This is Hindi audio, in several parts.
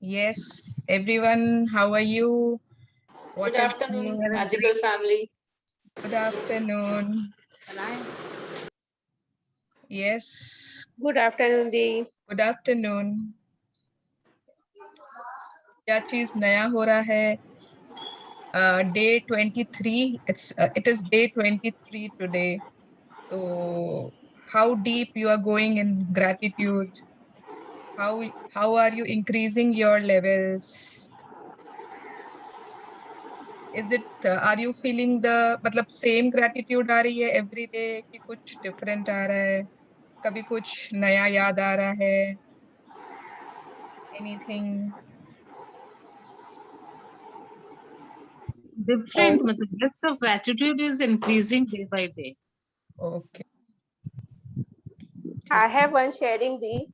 Yes, everyone, how are you? What Good is afternoon, your magical family. good afternoon? Yes, Good afternoon, Dee. good afternoon. क्या चीज नया हो रहा है? Day 23. It is day 23 today. So, how deep you are going in gratitude? How are you increasing your levels? Is it are you feeling the मतलब सेम gratitude आ रही है every day कि कुछ different आ रहा है? कभी कुछ नया याद आ रहा है? Anything? Different, मतलब list of gratitude is increasing day by day. Okay. I have one sharing, Dee.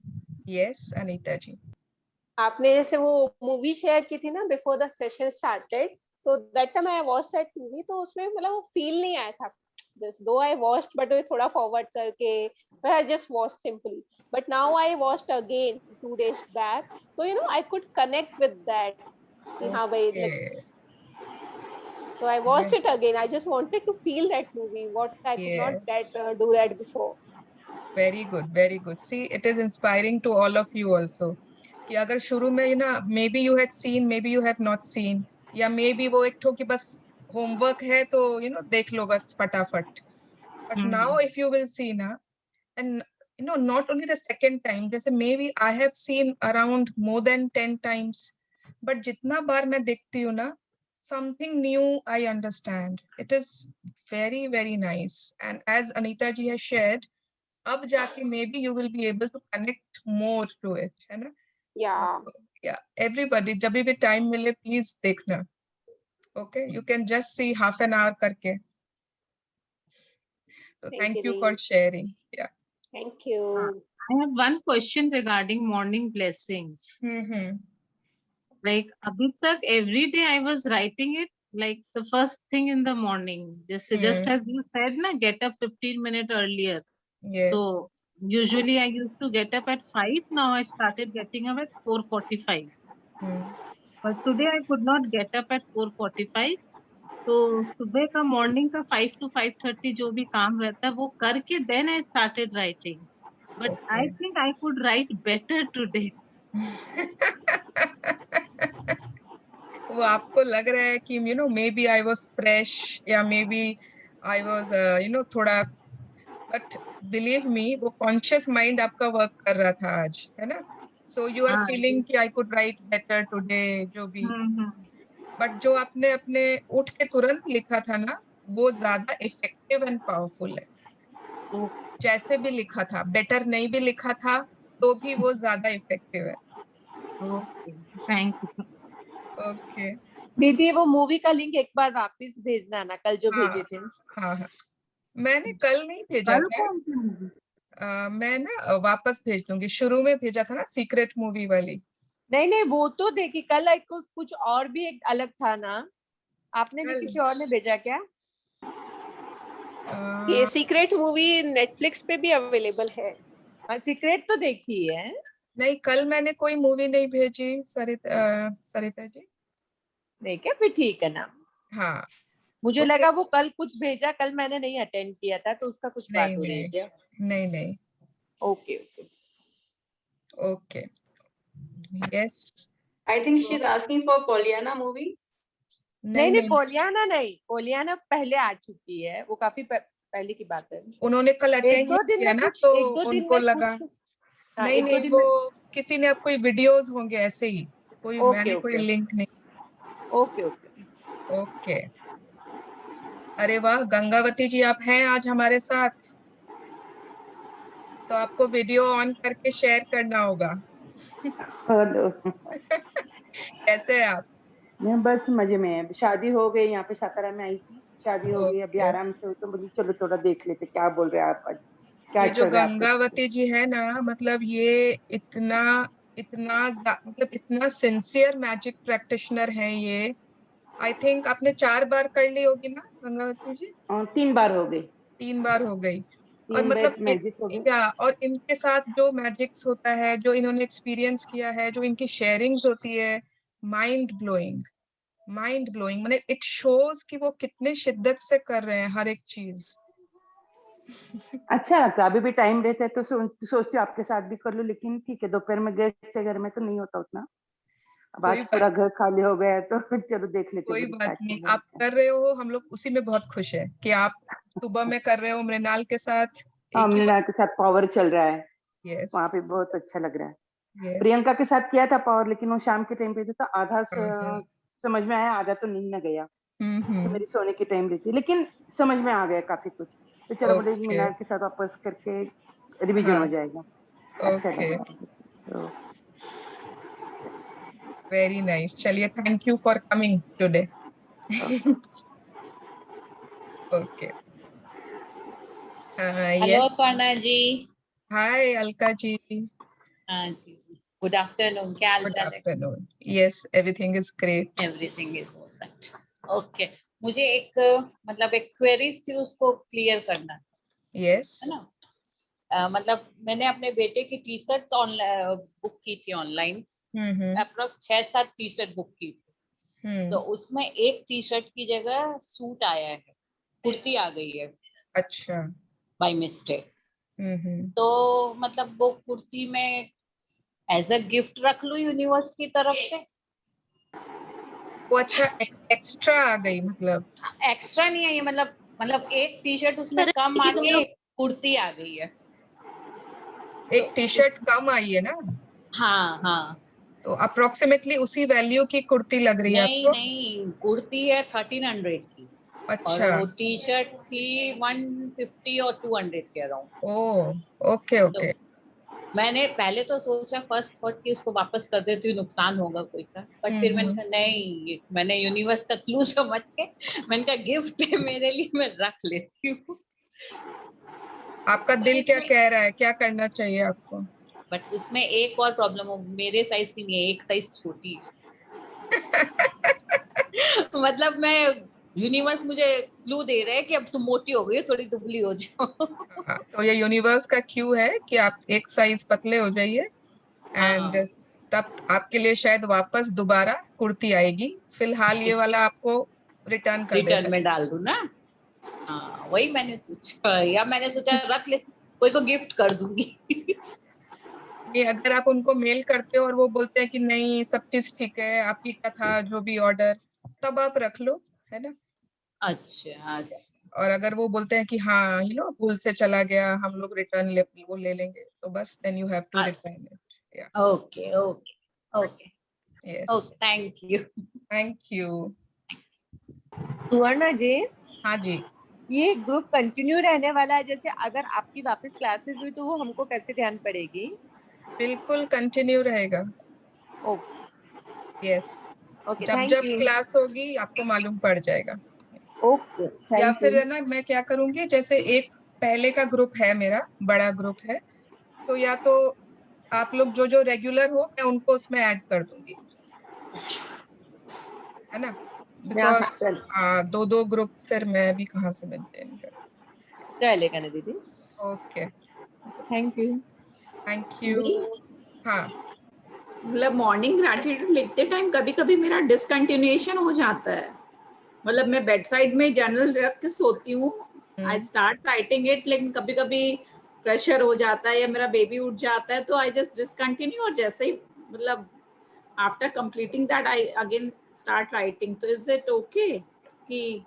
Yes, Anita जी. आपने जैसे वो मूवी शेयर की थी ना बिफोर द सेशन स्टार्टेड, तो that time I watched that movie, तो उसमें मतलब वो फील नहीं आया था. जस्ट दो आई वॉच्ड बट थोड़ा फॉरवर्ड करके, but I just watched simply. But now I watched again 2 days back, so I could connect with that. कि हाँ भाई, like, Okay. so I watched Yes. it again. I just wanted to feel that movie, what I could not Yes. do that before. Very good, very good. See, it is inspiring to all of you also. कि अगर शुरू में maybe you had seen, maybe you have not seen, या maybe वो एक ठो कि बस homework है तो देख लो बस फटाफट. But now if you will see na, and not only the second time, जैसे maybe I have seen around more than 10 times, but जितना बार मैं देखती हूँ ना, something new I understand. It is very, very nice. And as Anita ji has shared, अब जाके maybe you will be able to connect more to it, है ना? Yeah. Yeah, everybody, जब भी time मिले, please देखना. Okay, you can just see half an hour करके. So thank you for Dee. sharing. Yeah. Thank you. I have one question regarding morning blessings. Mm-hmm. Like abhi tak every day I was writing it like the first thing in the morning. Just as you said na, get up 15 minutes earlier. Yes. So usually I used to get up at 5. Now I started getting up at 4:45. But today I could not get up at 4:45. तो सुबह का मॉर्निंग का 5 to 5:30 जो भी काम रहता है वो करके then I started writing, but I think I could write better today. वो आपको लग रहा है कि maybe I was fresh या मे बी आई वाज थोड़ा, बट बिलीव मी वो कॉन्शियस माइंड आपका वर्क कर रहा था आज, है ना? सो यू आर फीलिंग कि आई कुड राइट बेटर टुडे जो भी, बट जो आपने अपने उठ के तुरंत लिखा था ना, वो ज्यादा इफेक्टिव एंड पावरफुल है. जैसे भी लिखा था, बेटर नहीं भी लिखा था तो भी वो ज्यादा इफेक्टिव है. Okay, thank you. ओके. दीदी वो मूवी का लिंक एक बार वापस भेजना ना, कल जो भेजे थे. हाँ हाँ, मैंने कल नहीं भेजा कल था. कौन सी मूवी? मैं ना वापस भेज दूंगी. शुरू में भेजा था ना सीक्रेट मूवी वाली. नहीं वो तो देखी, कल एक कुछ और भी एक अलग था ना, आपने नहीं किसी और ने भेजा क्या? ये सीक्रेट मूवी नेटफ्लिक्स पे भी अवेलेबल है. सीक्रेट तो देखी है. नहीं, कल मैंने कोई मूवी नहीं भेजी सरिता जी. नहीं क्या? फिर ठीक है ना. हाँ, मुझे लगा वो कल कुछ भेजा, कल मैंने नहीं अटेंड किया था तो उसका कुछ बात हो रही है क्या? नहीं. Okay okay okay. Yes. I think she's asking for Pollyanna movie. नहीं पोलियाना नहीं, पोलियाना पहले आ चुकी है, वो काफी पहले की बात है. उन्होंने कल अटेंड किया ना तो उनको लगा. नहीं वो किसी ने अब कोई वीडियोस होंगे ऐसे ही, कोई मैंने कोई लिंक नहीं. Okay okay okay. अरे वाह, गंगावती जी आप हैं आज हमारे साथ, तो आपको वीडियो ऑन करके शेयर करना होगा. हेलो. कैसे हैं आप? मैं बस मजे में है. शादी हो गई, यहाँ पे सातारा में आई थी, शादी हो गई, अभी आराम से. तो मुझे चलो थोड़ा देख लेते क्या बोल रहे हैं आप आज, क्या ये जो चल रहा है आपके. गंगावती जी है ना, मतलब ये इतना मतलब इतना सिंसियर मैजिक प्रैक्टिशनर है ये. आई थिंक आपने 4 बार कर ली होगी ना गंगावती जी? 3 बार हो गई. 3 बार हो गई. और मतलब मैजिक हो गए। क्या, और इनके साथ जो मैजिक्स होता है, जो इन्होंने एक्सपीरियंस किया है, जो इनकी शेयरिंग्स होती है, माइंड ब्लोइंग, माइंड ब्लोइंग। मतलब इट शोज कि वो कितने शिद्दत से कर रहे हैं हर एक चीज। अच्छा लगता है, अभी भी टाइम रहता है तो सोचती हूँ आपके साथ भी कर लूं, लेकिन ठीक है दोपहर में गेस्ट है घर में तो नहीं होता उतना। अब आज कोई पूरा बात घर खाली हो गया है तो चलो देख लेते कोई हैं बात स्टार्ट नहीं, कर आप कर रहे हो, हम लोग उसी में बहुत खुश है कि आप सुबह में कर रहे हो मृणाल के साथ हाँ, एक ही मृणाल बार। के साथ पावर चल रहा है, यस वहां पे बहुत अच्छा लग रहा है। यस। प्रियंका के साथ किया था पावर, लेकिन वो शाम के टाइम पे था तो आधा हाँ। समझ में आया, आधा तो नींद में गया। तो हम्म। मेरी सोने की टाइम रहती है, लेकिन समझ में आ गया काफी कुछ। तो चलो बोले ओके। मृणाल के साथ वापस करके रिवीजन हाँ। हो जाएगा, अच्छा ओके, लगा। तो वेरी नाइस। चलिए, thank you for coming today. Okay. Hello yes. Aparna ji. Hi Alka ji. हाँ जी, गुड आफ्टरनून, क्या हाल गुड चाल है? Afternoon. Yes, everything is great. Everything is alright. Okay, मुझे एक मतलब एक क्वेरीज थी, उसको क्लियर करना यस। है ना। मतलब मैंने अपने बेटे की टी शर्ट ऑनलाइन बुक की थी, ऑनलाइन हम्म। अप्रोक्स 6-7 टी शर्ट बुक की थी। तो हम्म। उसमें एक टी शर्ट की जगह सूट आया है, कुर्ती आ गई है अच्छा। By mistake. हम्म। तो मतलब वो कुर्ती में एज अ गिफ्ट रख लूं यूनिवर्स की तरफ से? वो अच्छा, एक्स्ट्रा आ गई मतलब? एक्स्ट्रा नहीं है ये, मतलब एक टी शर्ट उसमें कम आके एक कुर्ती आ गई है। एक तो टी शर्ट कम आई है ना? हाँ हाँ। तो अप्रोक्सीमेटली उसी वैल्यू की कुर्ती लग रही है नहीं आपको? नहीं, कुर्ती है 1300 की और अच्छा। वो टी शर्ट थी 150 और 200 के अराउंड। ओ, ओके तो ओके। मैंने पहले तो सोचा फर्स्ट थॉट कि उसको वापस कर देती हूँ, नुकसान होगा कोई का, बट फिर मैंने कहा नहीं, मैंने यूनिवर्स का क्लू समझ के मैंने कहा गिफ्ट है मेरे लिए, मैं रख लेती हूँ। आपका दिल क्या कह रहा है, क्या करना चाहिए आपको? बट उसमें एक और प्रॉब्लम हो, मेरे साइज की नहीं है, एक साइज छोटी है। मतलब मैं, यूनिवर्स मुझे क्लू दे रहे हैं कि अब तुम मोटी हो गई हो, थोड़ी दुबली हो जाओ। हाँ, तो ये यूनिवर्स का क्यू है कि आप एक साइज पतले हो जाइए, एंड हाँ, तब आपके लिए शायद वापस दोबारा कुर्ती आएगी। फिलहाल ये वाला आपको रिटर्न कर देना रिटर्न में चाहिए। डाल दूं ना? हाँ वही मैंने सोचा, या मैंने सोचा रख ले, कोई को गिफ्ट कर दूंगी। ये अगर आप उनको मेल करते हो और वो बोलते हैं कि नहीं सब चीज ठीक है, आप ही का था जो भी ऑर्डर, तब आप रख लो, है ना। अच्छा अच्छा। और अगर वो बोलते हैं कि हाँ भूल से चला गया, हम लोग रिटर्न वो ले लेंगे, तो बस then you have to return it. Yeah. Okay okay okay yes. Okay, thank you. Thank you. Suvarna ji, हाँ जी। ये ग्रुप कंटिन्यू रहने वाला है? जैसे अगर आपकी वापस क्लासेस हुई तो वो हमको कैसे ध्यान पड़ेगी? बिल्कुल कंटिन्यू रहेगा। Okay yes. ओके, जब थैंक जब यू। क्लास होगी आपको मालूम पड़ जाएगा। ओके, या थैंक यू। फिर है ना, मैं क्या करूंगी, जैसे एक पहले का ग्रुप है मेरा, बड़ा ग्रुप है, तो या तो आप लोग जो जो रेगुलर हो मैं उनको उसमें ऐड कर दूंगी, है ना। हाँ बिकॉज हाँ, चल दो दो ग्रुप फिर मैं भी कहाँ से मेंटेन कर। चलेगा ना दीदी। Okay. Thank you. Thank you. नहीं, हाँ। मतलब मॉर्निंग ग्रैटिट्यूड लिखते टाइम कभी कभी मेरा डिसकंटिन्यूएशन हो जाता है। मतलब मैं बेड साइड में जर्नल रख के सोती हूँ, आई स्टार्ट राइटिंग इट, लेकिन कभी कभी प्रेशर हो जाता है या मेरा बेबी उठ जाता है तो आई जस्ट डिसकंटिन्यू, और जैसे ही मतलब after completing that I again start writing. तो इज इट ओके कि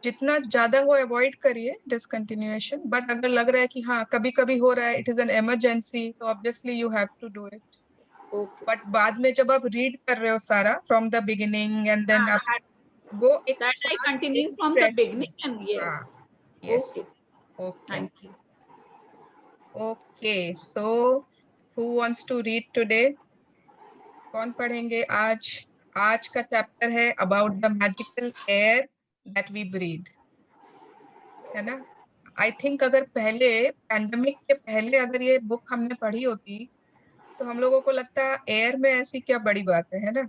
जितना ज्यादा हो अवॉइड करिए डिसकंटिन्यूएशन, बट अगर लग रहा है कि हाँ कभी कभी हो रहा है, इट इज एन इमरजेंसी, तो obviously you have to do it. Okay but बाद में जब आप रीड कर रहे हो सारा from the beginning, and then आप वो एक दैट आई साथ कंटिन्यू एक फ्रॉम द स्ट्रेच में। बिगनिंग एंड हाँ। Yes. Yes. Okay, okay. Thank you. Okay, so who wants to read today? कौन पढ़ेंगे आज? आज का चैप्टर है about the magical air that we breathe, है ना। आई थिंक अगर पहले, पैंडेमिक के पहले अगर ये बुक हमने पढ़ी होती तो हम लोगों को लगता है एयर में ऐसी क्या बड़ी बात है ना।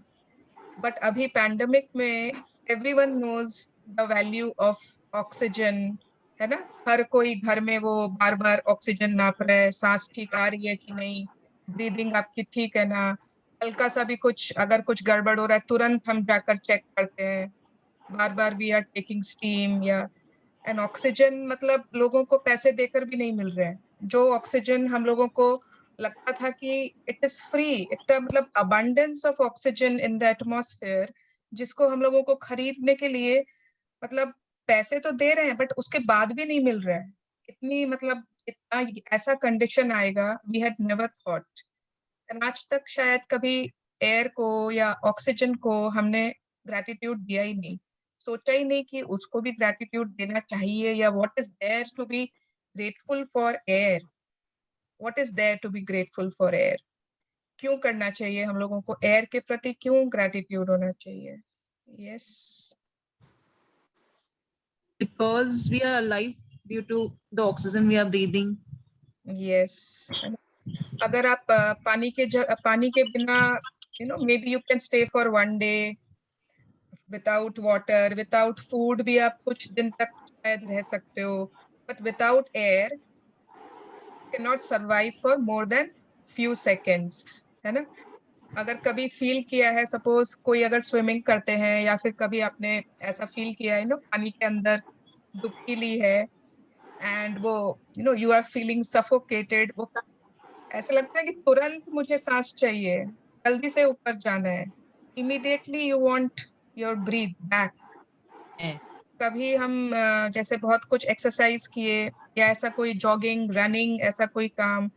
बट अभी पैंडेमिक में everyone knows the value of oxygen, है ना, हर कोई घर में वो बार बार ऑक्सीजन नाप रहा है, सांस ठीक आ रही है कि नहीं, ब्रीदिंग आपकी ठीक है ना, हल्का सा भी कुछ अगर कुछ गड़बड़ हो रहा है तुरंत हम जाकर चेक करते हैं, बार बार वी आर टेकिंग स्टीम या एंड ऑक्सीजन, मतलब लोगों को पैसे देकर भी नहीं मिल रहे हैं। जो ऑक्सीजन हम लोगों को लगता था कि इट इज फ्री, इट मतलब abundance of oxygen in the atmosphere, जिसको हम लोगों को खरीदने के लिए मतलब पैसे तो दे रहे हैं बट उसके बाद भी नहीं मिल रहा है। इतनी मतलब इतना ऐसा कंडीशन आएगा, वी हैड नेवर थॉट। आज तक शायद कभी एयर को या ऑक्सीजन को हमने ग्रेटिट्यूड दिया ही नहीं, सोचा ही नहीं कि उसको भी ग्रेटिट्यूड देना चाहिए, या what is there to be grateful for air, what is there to be grateful for air, क्यों करना चाहिए हम लोगों को एयर के प्रति, क्यों ग्रेटिट्यूड होना चाहिए? Yes, because we are alive due to the oxygen we are breathing. Yes. अगर आप पानी के बिना may be you can stay for 1 day without water, without food भी आप कुछ दिन तक शायद रह सकते हो, but without air can not survive for more than few seconds, है ना। अगर कभी फील किया है, सपोज कोई अगर स्विमिंग करते हैं या फिर कभी आपने ऐसा फील किया है पानी के अंदर डुबकी ली है एंड वो यू आर फीलिंग सफोकेटेड, वो ऐसा लगता है कि तुरंत मुझे सांस चाहिए, जल्दी से ऊपर जाना है, immediately you want your breathe back. कभी हम जैसे बहुत कुछ एक्सरसाइज किए या ऐसा कोई जॉगिंग रनिंग ऐसा कोई काम,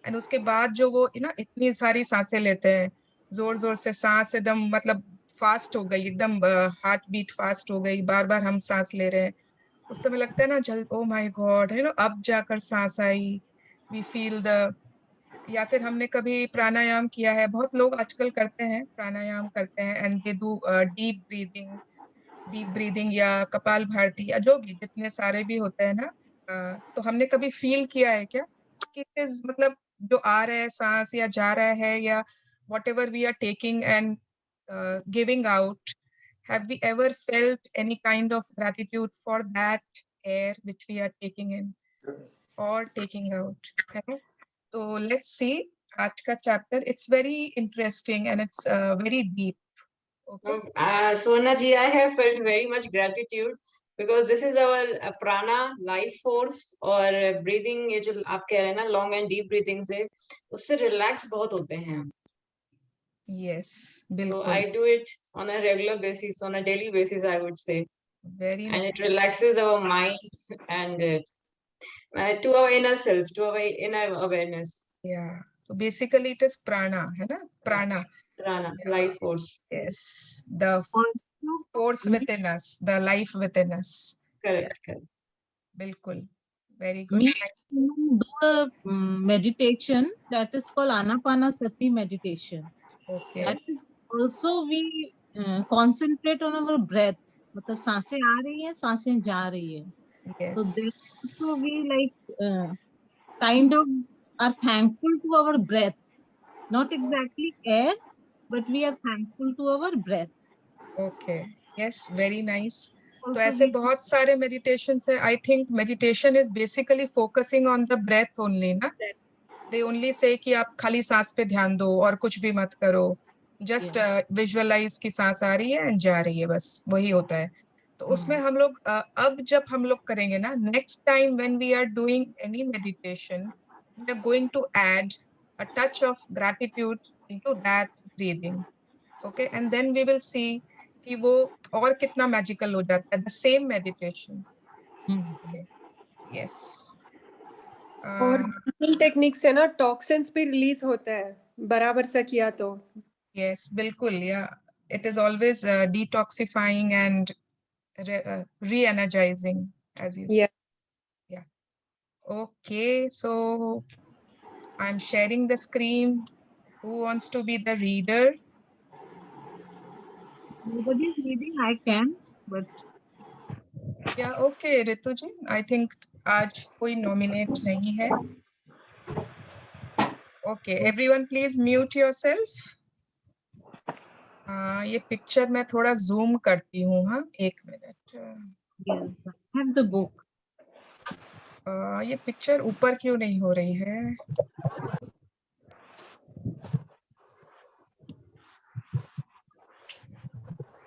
एंड उसके बाद जो वो इतनी सारी सांसें लेते हैं, जोर जोर से सांस, एकदम मतलब फास्ट हो गई, एकदम हार्ट बीट फास्ट हो गई, बार बार हम सांस ले रहे हैं, उस समय लगता है ना ओ माय गॉड, अब जाकर सांस आई, वी फील द। या फिर हमने कभी प्राणायाम किया है, बहुत लोग आजकल करते हैं, प्राणायाम करते हैं and they do deep breathing या कपाल भारती या जो भी जितने सारे भी होते हैं ना, तो हमने कभी फील किया है क्या कि इस मतलब जो आ रहा है सांस या जा रहा है या whatever we are taking and giving out, have we ever felt any kind of gratitude for that air which we are taking in or taking out, है ना? So let's see आज का chapter, it's very interesting and it's very deep. Okay. Sona ji, I have felt very much gratitude because this is our prana life force, और breathing ये जो आप कह रहे हैं ना long and deep breathing से उससे relax बहुत होते हैं। Yes, बिल्कुल। So I do it on a regular basis, on a daily basis, I would say. Very nice. And it relaxes our mind and to our inner self, to our inner awareness. Yeah. So basically it is prana, है ना? Prana. Prana, Yeah. life force. Yes, the force within us, the life within us. Correct, correct. बिल्कुल. Very good. We do a meditation that is called Anapanasati meditation. Okay. That is also we concentrate on our breath. मतलब सांसें आ रही हैं, सांसें जा रही हैं. Yes. So this also we like kind of are thankful to our breath. Not exactly air, but we are thankful to our breath. Okay. Yes, very nice. तो ऐसे बहुत सारे meditations है. I think meditation is basically focusing on the breath only, ना? They only say कि आप खाली सांस पे ध्यान दो और कुछ भी मत करो. Just visualize कि सांस आ रही है and जा रही है, बस वही होता है. तो उसमें हम लोग अब जब हम लोग करेंगे ना, next time when we are doing any meditation, we are going to add a touch of gratitude into that breathing. Okay, and then we will see कि वो और कितना मैजिकल हो जाता है, the same meditation. Okay. Yes. और ब्रीथिंग टेक्निक से ना टॉक्सिन्स भी रिलीज होता है बराबर से किया तो। Yes, बिल्कुल, yeah. It is always detoxifying and re-energizing, as you said. Yeah. Okay, so I'm sharing the screen. Who wants to be the reader? Nobody is reading. I can, but Yeah, okay, Ritu ji. I think आज कोई nominate नहीं है. Okay, everyone please mute yourself. ये पिक्चर मैं थोड़ा zoom करती हूँ, हाँ, 1 minute. yes, I have the book. ये पिक्चर ऊपर क्यों नहीं हो रही है?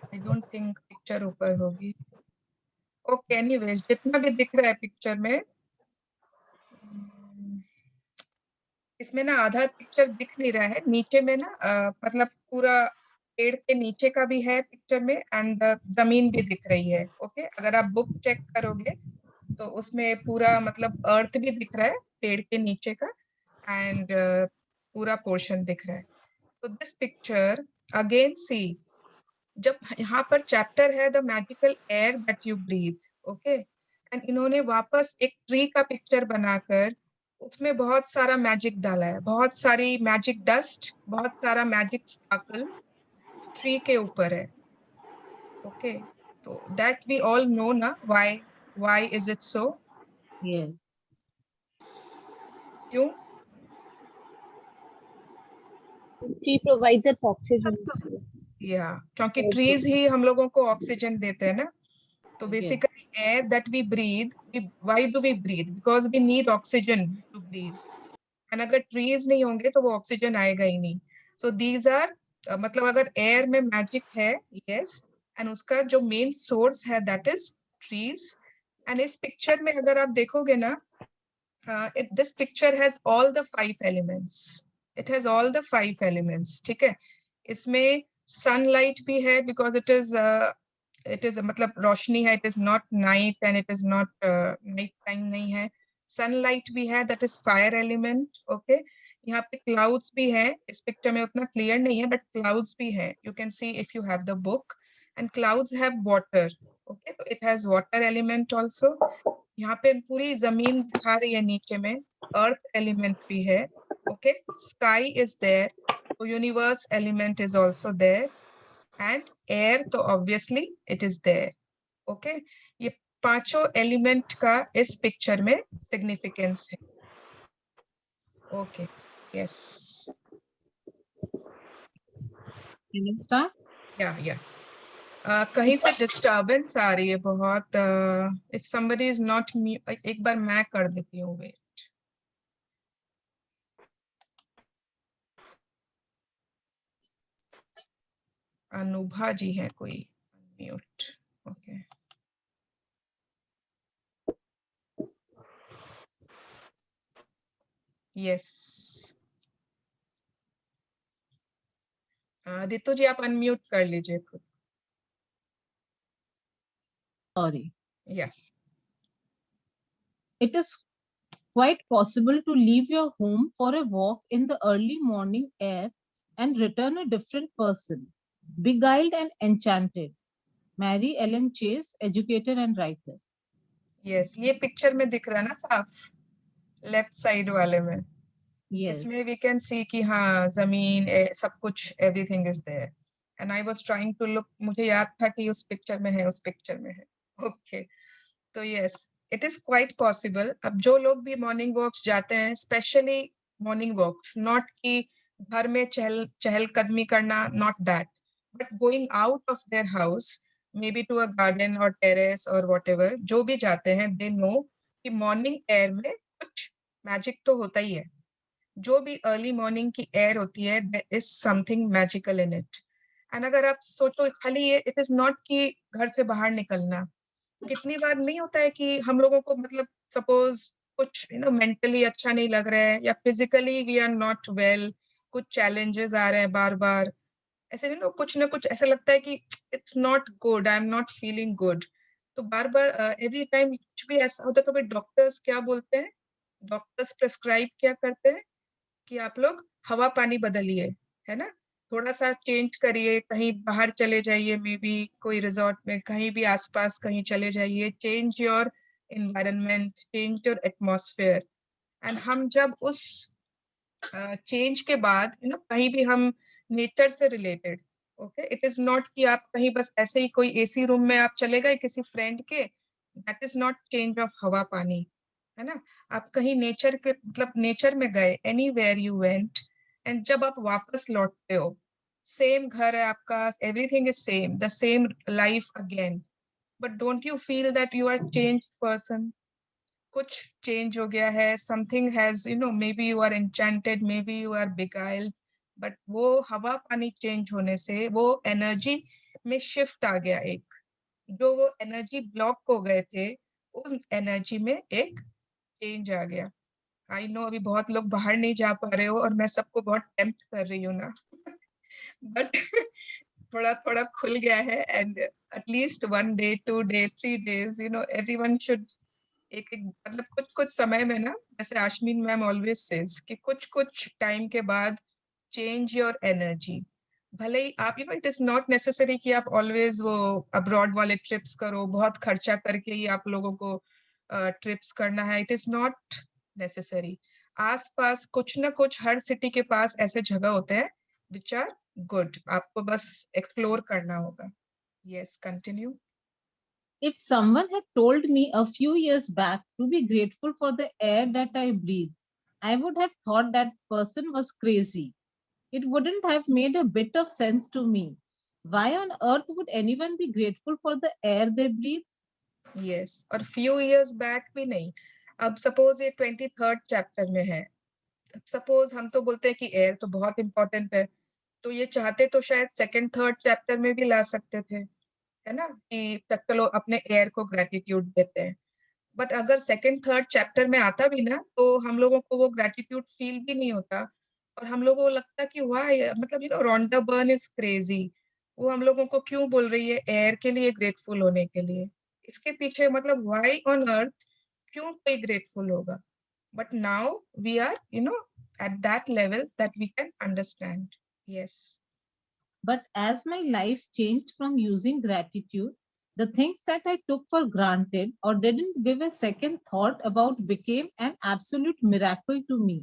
आई डोंट थिंक पिक्चर ऊपर होगी। ओके, एनीवेज जितना भी दिख रहा है पिक्चर में, इसमें ना आधा पिक्चर दिख नहीं रहा है, नीचे में ना मतलब पूरा पेड़ के नीचे का भी है पिक्चर में, एंड जमीन भी दिख रही है। ओके, अगर आप बुक चेक करोगे तो उसमें पूरा मतलब अर्थ भी दिख रहा है पेड़ के नीचे का, एंड पूरा पोर्शन दिख रहा है। तो दिस पिक्चर अगेन सी, जब यहाँ पर चैप्टर है the magical air that you breathe, okay, and इन्होंने वापस एक ट्री का पिक्चर बनाकर उसमें बहुत सारा मैजिक डाला है, बहुत सारी मैजिक डस्ट, बहुत सारा मैजिक स्पार्कल ट्री के ऊपर है। ओके, तो दैट वी ऑल नो ना why is it so? Yes. क्यों? Tree provides us oxygen. या क्योंकि ट्रीज ही हम लोगों को ऑक्सीजन देते हैं ना। तो Yes. Basically air that we breathe, why do we breathe? Because we need oxygen to breathe, and अगर ट्रीज नहीं होंगे तो वो ऑक्सीजन आएगा ही नहीं। सो दीज आर मतलब अगर एयर में मैजिक है, यस, एंड उसका जो मेन सोर्स है दैट इज ट्रीज। एंड इस पिक्चर में अगर आप देखोगे ना, this picture has all the 5 elements, it has all the 5 elements, ठीक है। इसमें सनलाइट भी है बिकॉज इट इज मतलब रोशनी है, it is not night and it is not night time नहीं है। सनलाइट भी है, that is fire element. Okay, यहाँ पे क्लाउड्स भी है, इस पिक्चर में उतना क्लियर नहीं है बट क्लाउड्स भी है, you can see if you have the book, and clouds have water. Okay, तो it has water element also. यहाँ पे पूरी जमीन दिखा रही है, नीचे में अर्थ एलिमेंट भी है। ओके, स्काई इज देयर, तो universe element is also there, and air तो obviously it is there. Okay, ये पांचों एलिमेंट का इस पिक्चर में सिग्निफिकेंस है। Okay, yes, Can you start? या कहीं से डिस्टर्बेंस आ रही है बहुत। इफ समबडी इज नॉट, एक बार मैं कर देती हूँ, वेट। अनुभा जी है कोई म्यूट? ओके, यस, दित्तू जी आप अनम्यूट कर लीजिए खुद। Sorry. या It is quite possible to leave your home for a walk in the early morning air and return a different person, beguiled and enchanted. Mary Ellen Chase, educator and writer. Yes, ये पिक्चर में दिख रहा है ना साफ, लेफ्ट साइड वाले में। Yes. इसमें वी कैन सी कि हाँ जमीन सब कुछ, everything is there, and I was trying to look, मुझे याद था कि उस पिक्चर में है, उस पिक्चर में है। ओके, तो yes, it is quite possible. अब जो लोग भी मॉर्निंग वॉक्स जाते हैं, स्पेशली मॉर्निंग वॉक्स, नॉट कि घर में चहलकदमी करना, not that, but going out of their house, maybe to a garden और टेरेस और व्हाटएवर, जो भी जाते हैं दे नो कि मॉर्निंग एयर में कुछ मैजिक तो होता ही है। जो भी अर्ली मॉर्निंग की एयर होती है, there is something magical in it. And अगर आप सोचो, खाली ये इट इज नॉट कि घर से बाहर निकलना, कितनी बार नहीं होता है कि हम लोगों को मतलब सपोज कुछ मेंटली अच्छा नहीं लग रहा है, या physically we are not well, कुछ चैलेंजेस आ रहे हैं बार बार, ऐसे नहीं, कुछ ना कुछ ऐसा लगता है कि it's not good, I am not feeling good. तो बार बार एवरी टाइम कुछ भी ऐसा होता है, तो भाई डॉक्टर्स क्या बोलते हैं, डॉक्टर्स प्रेस्क्राइब क्या करते हैं कि आप लोग हवा पानी बदलिए, है ना, थोड़ा सा चेंज करिए, कहीं बाहर चले जाइए, मे बी कोई रिजॉर्ट में, कहीं भी आसपास कहीं चले जाइए, change your environment, change your atmosphere. And हम जब उस चेंज के बाद कहीं भी हम नेचर से related, okay, it is not कि आप कहीं बस ऐसे ही कोई एसी रूम में आप चले गए किसी फ्रेंड के, that is not change of हवा पानी, है ना। आप कहीं नेचर के मतलब नेचर में गए, एनीवेयर यू वेंट, एंड जब आप वापस लौटते हो, सेम घर है आपका, everything is same, the same life again, but don't you feel that you are changed person? कुछ चेंज हो गया है, something has maybe you are enchanted, maybe you are beguiled, but वो हवा पानी चेंज होने से वो एनर्जी में शिफ्ट आ गया। एक जो वो एनर्जी ब्लॉक हो गए थे, उस एनर्जी में एक चेंज आ गया। आई नो अभी बहुत लोग बाहर नहीं जा पा रहे हो और मैं सबको बहुत टेम्प्ट कर रही हूँ ना बट थोड़ा थोड़ा खुल गया है, and at least 1 day 2 day 3 days everyone should एक एक मतलब कुछ कुछ समय में ना, जैसे आशमीन मैम ऑलवेज सेज कि कुछ कुछ टाइम के बाद चेंज योर एनर्जी। भले ही आप इट इज नॉट नेसेसरी कि आप ऑलवेज वो अब्रॉड वाले ट्रिप्स करो, बहुत खर्चा करके ही आप लोगों को ट्रिप्स करना है, इट इज नॉट नेसेसरी। आसपास कुछ ना कुछ हर सिटी के पास ऐसे जगह होते हैं विच आर गुड, आपको बस एक्सप्लोर करना होगा। Yes, continue. If someone had told me a few years back to be grateful for the air that I breathe, I would have thought that person was crazy. It wouldn't have made a bit of sense to me. Why on earth would anyone be grateful for the air they breathe? Yes, और फ्यू इयर्स बैक भी नहीं। अब सपोज ये 23rd चैप्टर में है, सपोज हम तो बोलते हैं कि एयर तो बहुत इंपॉर्टेंट है, तो ये चाहते तो शायद 2nd 3rd चैप्टर में भी ला सकते थे, है ना, कि चलो अपने एयर को ग्रेटिट्यूड देते हैं। बट अगर 2nd 3rd चैप्टर में आता भी ना, तो हम लोगों को वो ग्रेटिट्यूड फील भी नहीं होता, और हम लोगों को लगता कि वाह, मतलब रॉन्डा बर्न इज क्रेजी, वो हम लोगों को क्यों बोल रही है एयर के लिए ग्रेटफुल होने के लिए। इसके पीछे मतलब व्हाई ऑन अर्थ क्यों कोई ग्रेटफुल होगा। But now we are at that level that we can understand. Yes. But as my life changed from using gratitude, the things that I took for granted or didn't give a second thought about became an absolute miracle to me.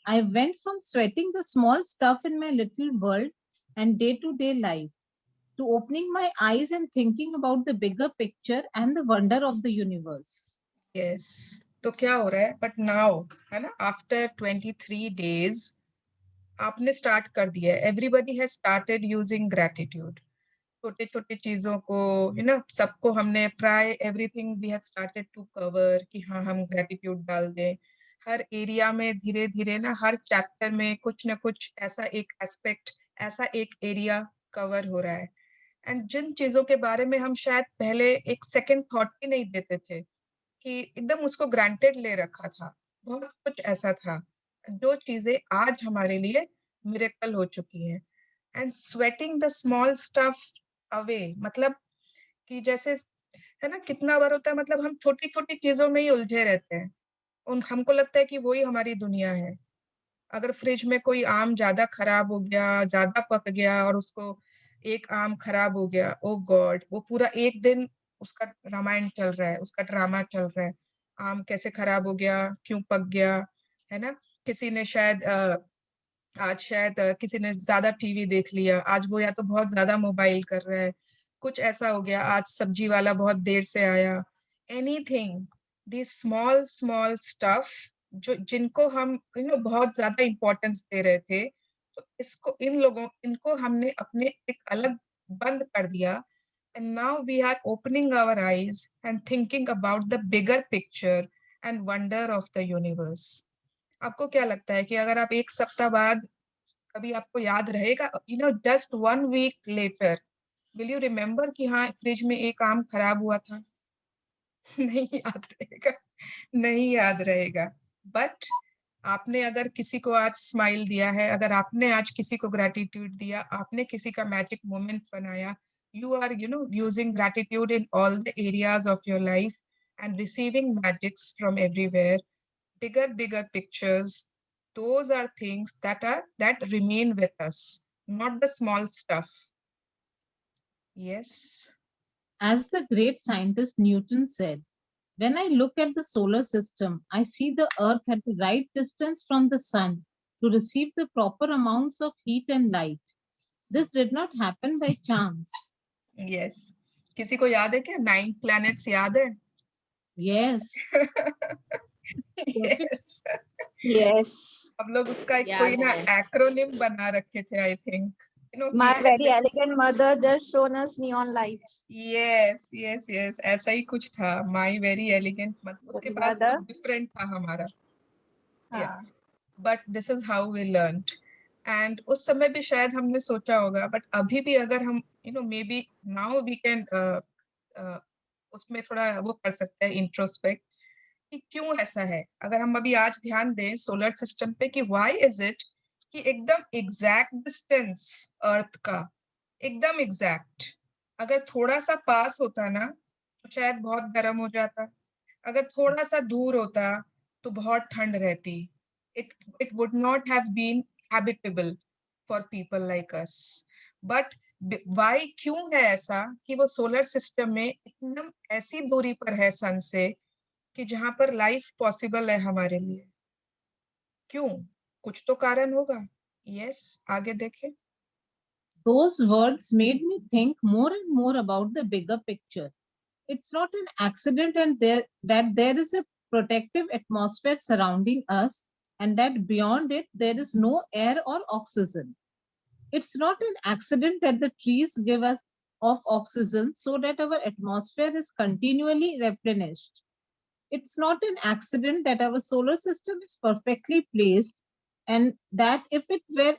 I went from sweating the small stuff in my little world and day-to-day life to opening my eyes and thinking about the bigger picture and the wonder of the universe. Yes. तो क्या हो रहा है, बट नाउ है ना, आफ्टर 23 days आपने स्टार्ट कर दिया है, everybody has started using gratitude. छोटे छोटे चीजों को सबको हमने प्राय everything we have started to cover कि हाँ हम ग्रेटिट्यूड डाल दें। हर एरिया में धीरे धीरे ना, हर चैप्टर में कुछ ना कुछ ऐसा एक एस्पेक्ट, ऐसा एक एरिया कवर हो रहा है। एंड जिन चीजों के बारे में हम शायद पहले एक सेकंड थॉट भी नहीं देते थे, कि एकदम उसको ग्रांटेड ले रखा था, बहुत कुछ ऐसा था जो चीजें आज हमारे लिए मिरेकल हो चुकी हैं। And sweating the small stuff away, मतलब कि जैसे है ना, कितना बार होता है, मतलब हम छोटी छोटी चीजों में ही उलझे रहते हैं, उन हमको लगता है कि वही हमारी दुनिया है। अगर फ्रिज में कोई आम ज्यादा खराब हो गया, ज्यादा पक गया, और उसको एक आम खराब हो गया, ओ गॉड, वो पूरा एक दिन उसका रामायण चल रहा है, उसका ड्रामा चल रहा है, आम कैसे खराब हो गया, क्यों पक गया, है ना। किसी ने शायद आज शायद किसी ने ज्यादा टीवी देख लिया, आज वो या तो बहुत ज्यादा मोबाइल कर रहा है, कुछ ऐसा हो गया, आज सब्जी वाला बहुत देर से आया। Anything, this small small stuff जो जिनको हम बहुत ज्यादा इम्पोर्टेंस दे रहे थे, तो इनको हमने अपने एक अलग बंद कर दिया। And now we are opening our eyes and thinking about the bigger picture and wonder of the universe. आपको क्या लगता है कि अगर आप एक सप्ताह बाद कभी आपको याद रहेगा, just 1 week later, will you remember कि हाँ फ्रिज में एक आम खराब हुआ था? नहीं याद रहेगा, नहीं याद रहेगा। बट आपने अगर किसी को आज स्माइल दिया है, अगर आपने आज किसी को ग्रेटिट्यूड दिया, आपने किसी का मैजिक मोमेंट बनाया, you are using gratitude in all the areas of your life and receiving magics from everywhere, bigger pictures. Those are things that remain with us, not the small stuff. Yes. As the great scientist Newton said, when I look at the solar system, I see the earth at the right distance from the sun to receive the proper amounts of heat and light. This did not happen by chance. Yes. किसी को याद है क्या 9 planets याद है? Yes. Yes. Yes. हम लोग उसका एक याद कोई ना है। एक्रोनिम बना रखे थे, I think My very elegant mother just shown us neon lights. Yes yes yes, ऐसा ही कुछ था, माई वेरी एलिगेंट, मतलब उसके बाद Mother. कुछ डिफरेंट था हमारा, हाँ. But this is how we learned. एंड उस समय भी शायद हमने सोचा होगा, बट अभी भी अगर हम maybe now we can उसमें थोड़ा वो कर सकते हैं इंट्रोस्पेक्ट कि क्यों ऐसा है। अगर हम अभी आज ध्यान दें सोलर सिस्टम पे कि व्हाई इज इट कि एकदम एग्जैक्ट डिस्टेंस अर्थ का, एकदम एग्जैक्ट, अगर थोड़ा सा पास होता ना तो शायद बहुत गर्म हो जाता, अगर थोड़ा सा दूर होता तो बहुत ठंड रहती, it would not have been habitable for people like us। but why, क्यों है ऐसा कि वो सोलर सिस्टम में एकदम ऐसी दूरी पर है सन से कि जहां पर लाइफ पॉसिबल है हमारे लिए? क्यों? कुछ तो कारण होगा। यस, आगे देखें। Those words made me think more and more about the bigger picture. It's not an accident that there is a protective atmosphere surrounding us, and that beyond it there is no air or oxygen. It's not an accident that the trees give us off oxygen so that our atmosphere is continually replenished. It's not an accident that our solar system is perfectly placed, and that if it were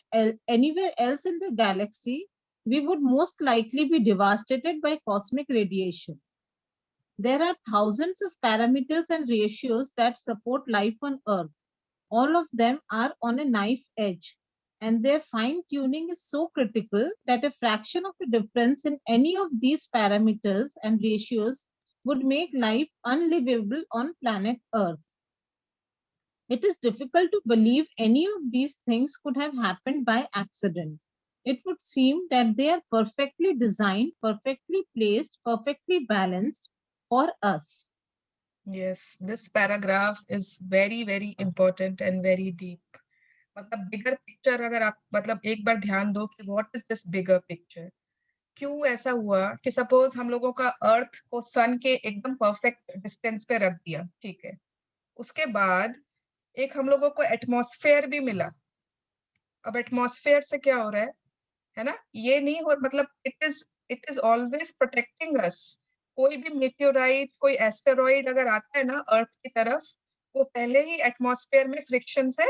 anywhere else in the galaxy, we would most likely be devastated by cosmic radiation. There are thousands of parameters and ratios that support life on Earth. All of them are on a knife edge, and their fine tuning is so critical that a fraction of a difference in any of these parameters and ratios would make life unlivable on planet Earth. It is difficult to believe any of these things could have happened by accident. It would seem that they are perfectly designed, perfectly placed, perfectly balanced for us. Yes, this paragraph is very very important and very deep। मतलब बिगर पिक्चर अगर आप मतलब एक बार ध्यान दो कि what is this bigger picture, क्यों ऐसा हुआ कि सपोज हम लोगों का अर्थ को सन के एकदम परफेक्ट डिस्टेंस पे रख दिया, ठीक है, उसके बाद एक हम लोगों को एटमॉस्फेयर भी मिला। अब एटमॉस्फेयर से क्या हो रहा है ना, ये नहीं हो, मतलब it is always protecting us. कोई भी मेटेओराइट, कोई एस्टेरॉइड अगर आता है ना अर्थ की तरफ, वो पहले ही एटमॉस्फेयर में फ्रिक्शन से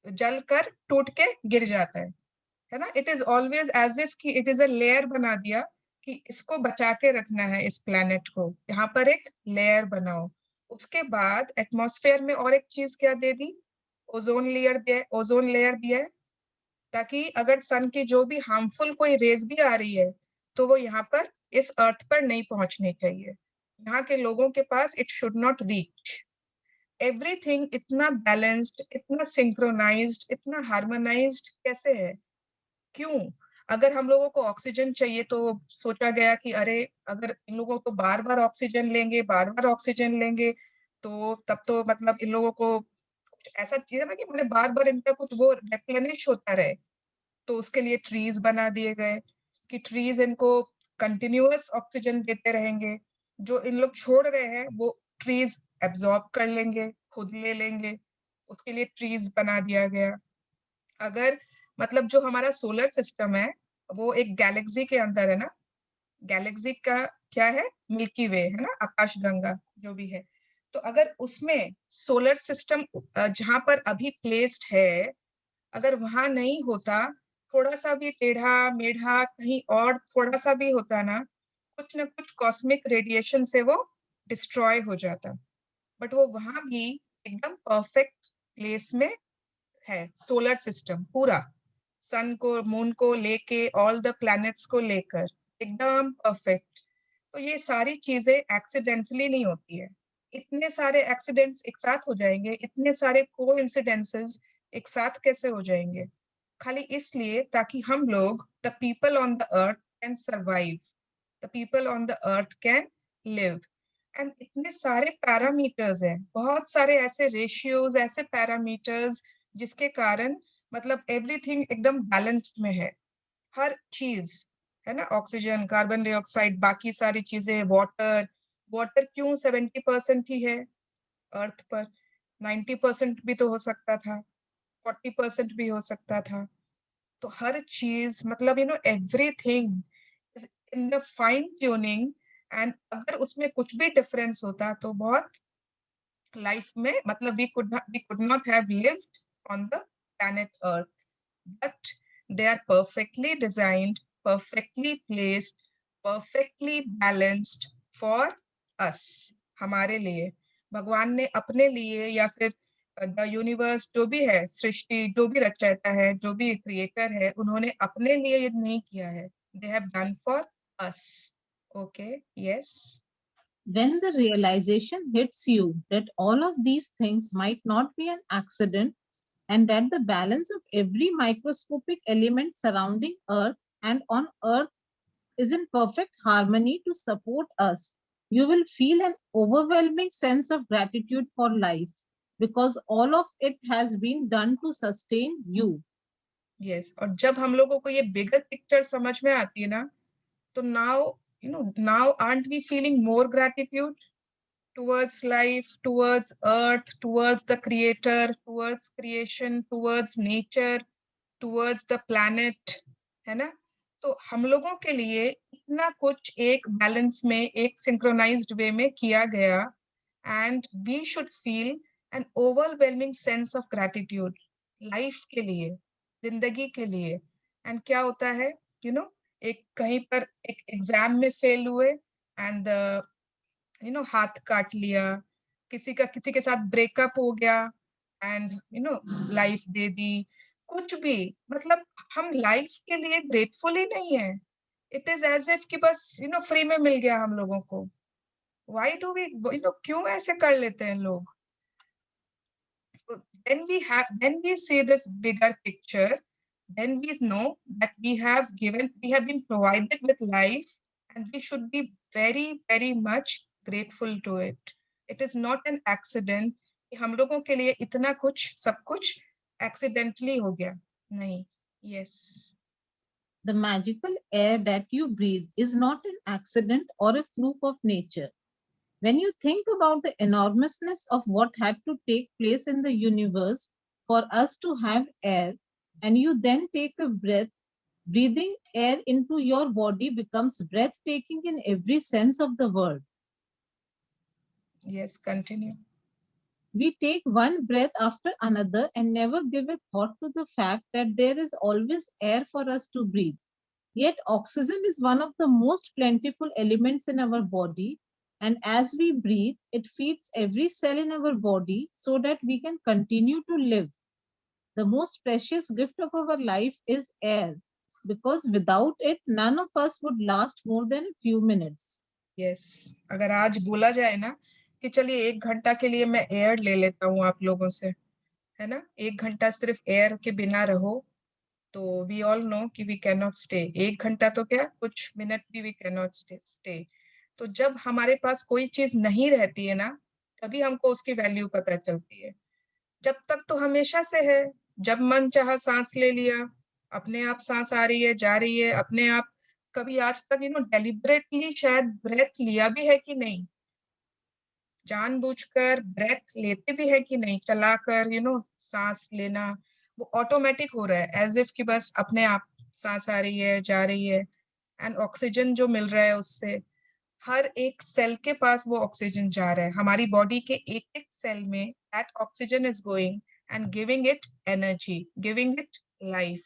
जल कर टूट के गिर जाता है ना। It is always as if कि इट इज अ लेयर बना दिया कि इसको बचा के रखना है, इस प्लेनेट को, यहाँ पर एक लेयर बनाओ। उसके बाद एटमॉस्फेयर में और एक चीज क्या दे दी, ओजोन लेयर दिया है, ताकि अगर सन की जो भी हार्मफुल कोई रेज भी आ रही है तो वो यहाँ पर इस अर्थ पर नहीं पहुंचनी चाहिए, यहाँ के लोगों के पास it should not reach. Everything इतना बैलेंस्ड, इतना सिंक्रोनाइज्ड, इतना हार्मोनाइज्ड कैसे है? क्यों? अगर हम लोगों को ऑक्सीजन चाहिए तो सोचा गया कि अरे अगर इन लोगों को बार बार ऑक्सीजन लेंगे, बार बार ऑक्सीजन लेंगे, तो तब तो मतलब इन लोगों को कुछ ऐसा चाहिए ना कि मतलब बार बार इनका कुछ वो रिप्लेनिश होता रहे। तो उसके लिए ट्रीज बना दिए गए कि ट्रीज इनको कंटिन्यूअस ऑक्सीजन देते रहेंगे, जो इन लोग छोड़ रहे हैं वो ट्रीज एब्जॉर्ब कर लेंगे, खुद ले लेंगे, उसके लिए ट्रीज बना दिया गया। अगर मतलब जो हमारा सोलर सिस्टम है वो एक गैलेक्सी के अंदर है ना, गैलेक्सी का क्या है, मिल्की वे है ना, आकाश गंगा जो भी है। तो अगर उसमें सोलर सिस्टम जहां पर अभी प्लेस्ड है, अगर वहां नहीं होता, थोड़ा सा भी टेढ़ा मेढ़ा कहीं और थोड़ा सा भी होता ना कुछ कॉस्मिक रेडिएशन से वो डिस्ट्रॉय हो जाता। बट वो वहां भी एकदम परफेक्ट प्लेस में है सोलर सिस्टम पूरा, सन को मून को लेके ऑल द प्लैनेट्स को लेकर एकदम परफेक्ट। तो ये सारी चीजें एक्सीडेंटली नहीं होती है। इतने सारे एक्सीडेंट्स एक साथ हो जाएंगे, इतने सारे कोइंसिडेंसेस एक साथ कैसे हो जाएंगे? खाली इसलिए ताकि हम लोग, the people on the earth can survive, the people on the earth can live. And इतने सारे पैरामीटर्स हैं, बहुत सारे ऐसे रेशियोज, ऐसे पैरामीटर्स जिसके कारण मतलब एवरीथिंग एकदम बैलेंस्ड में है, हर चीज है ना, ऑक्सीजन, कार्बन डाइऑक्साइड, बाकी सारी चीजें, वाटर, वाटर क्यों 70% ही है अर्थ पर, 90% भी तो हो सकता था, 40% भी हो सकता था। तो हर चीज मतलब everything is in the fine tuning, and अगर उसमें कुछ भी डिफरेंस होता तो बहुत लाइफ में मतलब we could not have lived on the planet Earth. But they are perfectly designed, perfectly placed, perfectly balanced for us. हमारे लिए भगवान ने अपने लिए, या फिर द यूनिवर्स जो भी है, सृष्टि जो भी रचयिता है, जो भी क्रिएटर है, उन्होंने अपने लिए ये नहीं किया है. They have done for us. Okay, yes. When the realization hits you that all of these things might not be an accident, and that the balance of every microscopic element surrounding Earth and on Earth is in perfect harmony to support us, you will feel an overwhelming sense of gratitude for life, because all of it has been done to sustain you. Yes, और जब हम लोगों को ये बिगर पिक्चर समझ में आती है ना, तो now aren't we feeling more gratitude towards life, towards earth, towards the creator, towards creation, towards nature, towards the planet, है ना? तो हम लोगों के लिए इतना कुछ एक बैलेंस में, एक सिंक्रोनाइज्ड वे में किया गया, and we should feel an overwhelming sense of gratitude life के लिए, जिंदगी के लिए. एंड क्या होता है, एक कहीं पर एक एग्जाम में फेल हुए, एंड हाथ काट लिया, किसी के साथ ब्रेकअप हो गया, एंड लाइफ दे दी, कुछ भी, मतलब हम लाइफ के लिए ग्रेटफुल ही नहीं है. इट इज एज इफ कि बस फ्री में मिल गया हम लोगों को. व्हाई डू वी क्यों ऐसे कर लेते हैं लोग? when we see this bigger picture, then we know that we have been provided with life, and we should be very very much grateful to it. It is not an accident कि हम लोगों के लिए इतना कुछ सब कुछ accidentally हो गया. नहीं. Yes. The magical air that you breathe is not an accident or a fluke of nature. When you think about the enormousness of what had to take place in the universe for us to have air, and you then take a breath, breathing air into your body becomes breathtaking in every sense of the word. Yes, continue. We take one breath after another and never give a thought to the fact that there is always air for us to breathe. Yet oxygen is one of the most plentiful elements in our body, and as we breathe, it feeds every cell in our body so that we can continue to live. The most precious gift of our life is air, because without it, none of us would last more than a few minutes. Yes, अगर आज बोला जाए ना कि चलिए 1 घंटा के लिए मैं एयर ले लेता हूँ आप लोगों से, है ना, 1 घंटा सिर्फ एयर के बिना रहो, तो वी ऑल नो कि वी कैन नॉट स्टे. 1 घंटा तो क्या, कुछ मिनट भी वी कैन नॉट स्टे. तो जब हमारे पास कोई चीज नहीं रहती है ना, तभी हमको उसकी वैल्यू पता चलती है. जब तक तो हमेशा से है, जब मन चाहा सांस ले लिया, अपने आप सांस आ रही है, जा रही है अपने आप. कभी आज तक डेलिबरेटली शायद ब्रेथ लिया भी है कि नहीं, जानबूझकर ब्रेथ लेते भी है कि नहीं, चलाकर सांस लेना, वो ऑटोमेटिक हो रहा है, एज इफ कि बस अपने आप सांस आ रही है, जा रही है. एंड ऑक्सीजन जो मिल रहा है उससे हर एक सेल के पास वो ऑक्सीजन जा रहा है. हमारी बॉडी के एक एक सेल में that oxygen is going and giving it energy, giving it life.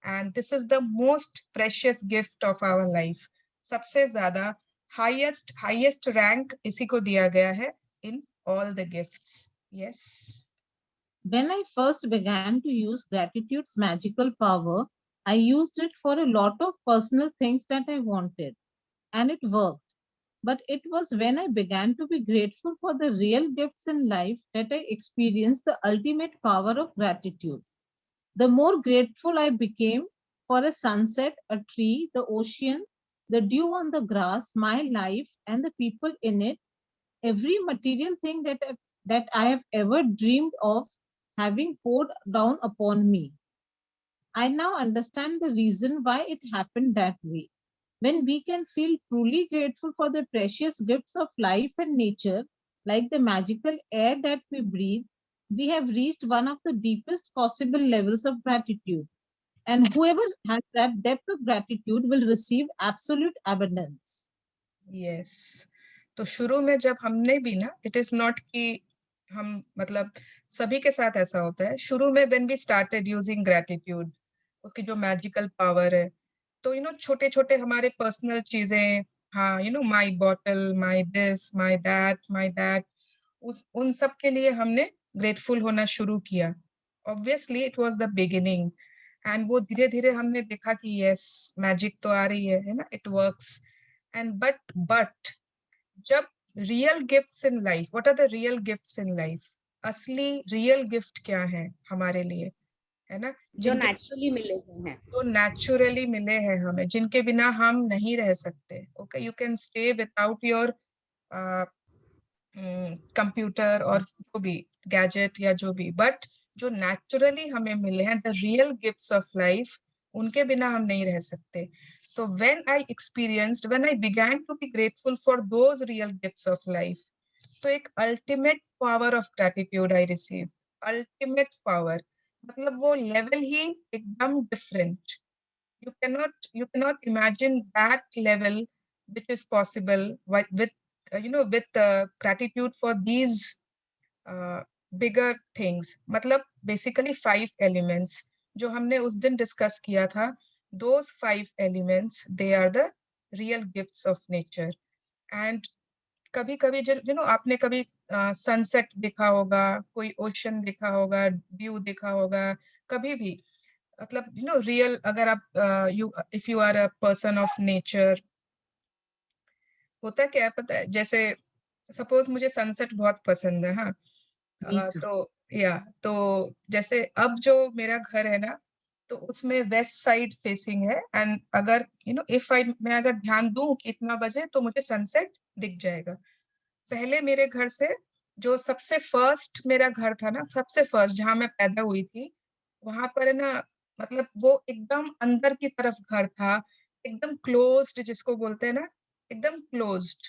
And this is the most precious gift of our life. सबसे ज्यादा हाईएस्ट रैंक इसी को दिया गया है in all the gifts. Yes. When I first began to use gratitude's magical power, I used it for a lot of personal things that I wanted, and it worked. But it was when I began to be grateful for the real gifts in life that I experienced the ultimate power of gratitude. The more grateful I became for a sunset, a tree, the ocean, the dew on the grass, my life, and the people in it, every material thing that I have ever dreamed of having poured down upon me. I now understand the reason why it happened that way. When we can feel truly grateful for the precious gifts of life and nature, like the magical air that we breathe, we have reached one of the deepest possible levels of gratitude. And whoever has that depth of gratitude will receive absolute abundance. Yes. तो शुरू में जब हमने भी ना, इट इज नॉट कि हम मतलब सभी के साथ ऐसा होता है, शुरू में when we started using gratitude, उसकी जो मैजिकल पावर है, तो छोटे छोटे हमारे पर्सनल चीजें, हाँ my bottle, my this, my that, उन सब के लिए हमने ग्रेटफुल होना शुरू किया. Obviously it was the beginning, and वो धीरे धीरे हमने देखा कि यस मैजिक तो आ रही है ना, इट वर्क्स. एंड बट जब real gifts in life, what are the real gifts in life, असली रियल गिफ्ट क्या है हमारे लिए, है ना, जो नेचुरली मिले हुए हैं, जो नेचुरली मिले हैं हमें, जिनके बिना हम नहीं रह सकते. Okay, you can stay without your computer और जो भी गैजेट या जो भी, बट जो नेचुरली हमें मिले हैं, the real gifts of life, उनके बिना हम नहीं रह सकते. So when I began to be grateful for those real gifts of life, तो एक ultimate power of gratitude I received. Ultimate power, मतलब वो level ही एकदम different. You cannot imagine that level which is possible with gratitude for these bigger things. मतलब basically 5 elements जो हमने उस दिन discuss किया था. Those 5 elements, they are the real gifts of nature. And कभी कभी आपने कभी सनसेट देखा होगा, कोई ओशन देखा होगा, व्यू देखा होगा, कभी भी मतलब रियल, अगर आप if you are a person of nature, होता क्या है पता है, जैसे सपोज मुझे सनसेट बहुत पसंद है, हाँ, तो जैसे अब जो मेरा घर है ना, तो उसमें वेस्ट साइड फेसिंग है, एंड अगर मैं अगर ध्यान दूं कि इतना बजे तो मुझे सनसेट दिख जाएगा. पहले मेरे घर से जो सबसे फर्स्ट मेरा घर था ना, सबसे फर्स्ट जहां मैं पैदा हुई थी, वहां पर है ना, मतलब वो एकदम अंदर की तरफ घर था, एकदम क्लोज्ड, जिसको बोलते हैं ना, एकदम क्लोज्ड.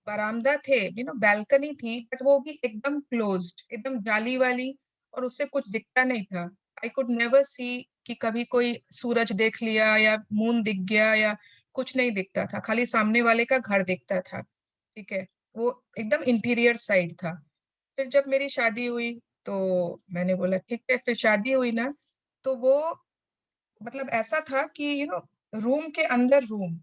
बरामदा थे, बैल्कनी थी, बट वो भी एकदम क्लोज्ड, एकदम जाली वाली, और उससे कुछ दिखता नहीं था. आई कुड नेवर सी कि कभी कोई सूरज देख लिया या मून दिख गया, या कुछ नहीं दिखता था, खाली सामने वाले का घर दिखता था. ठीक है, वो एकदम इंटीरियर साइड था. फिर जब मेरी शादी हुई तो मैंने बोला ठीक है, फिर शादी हुई ना, तो वो मतलब ऐसा था कि रूम के अंदर रूम,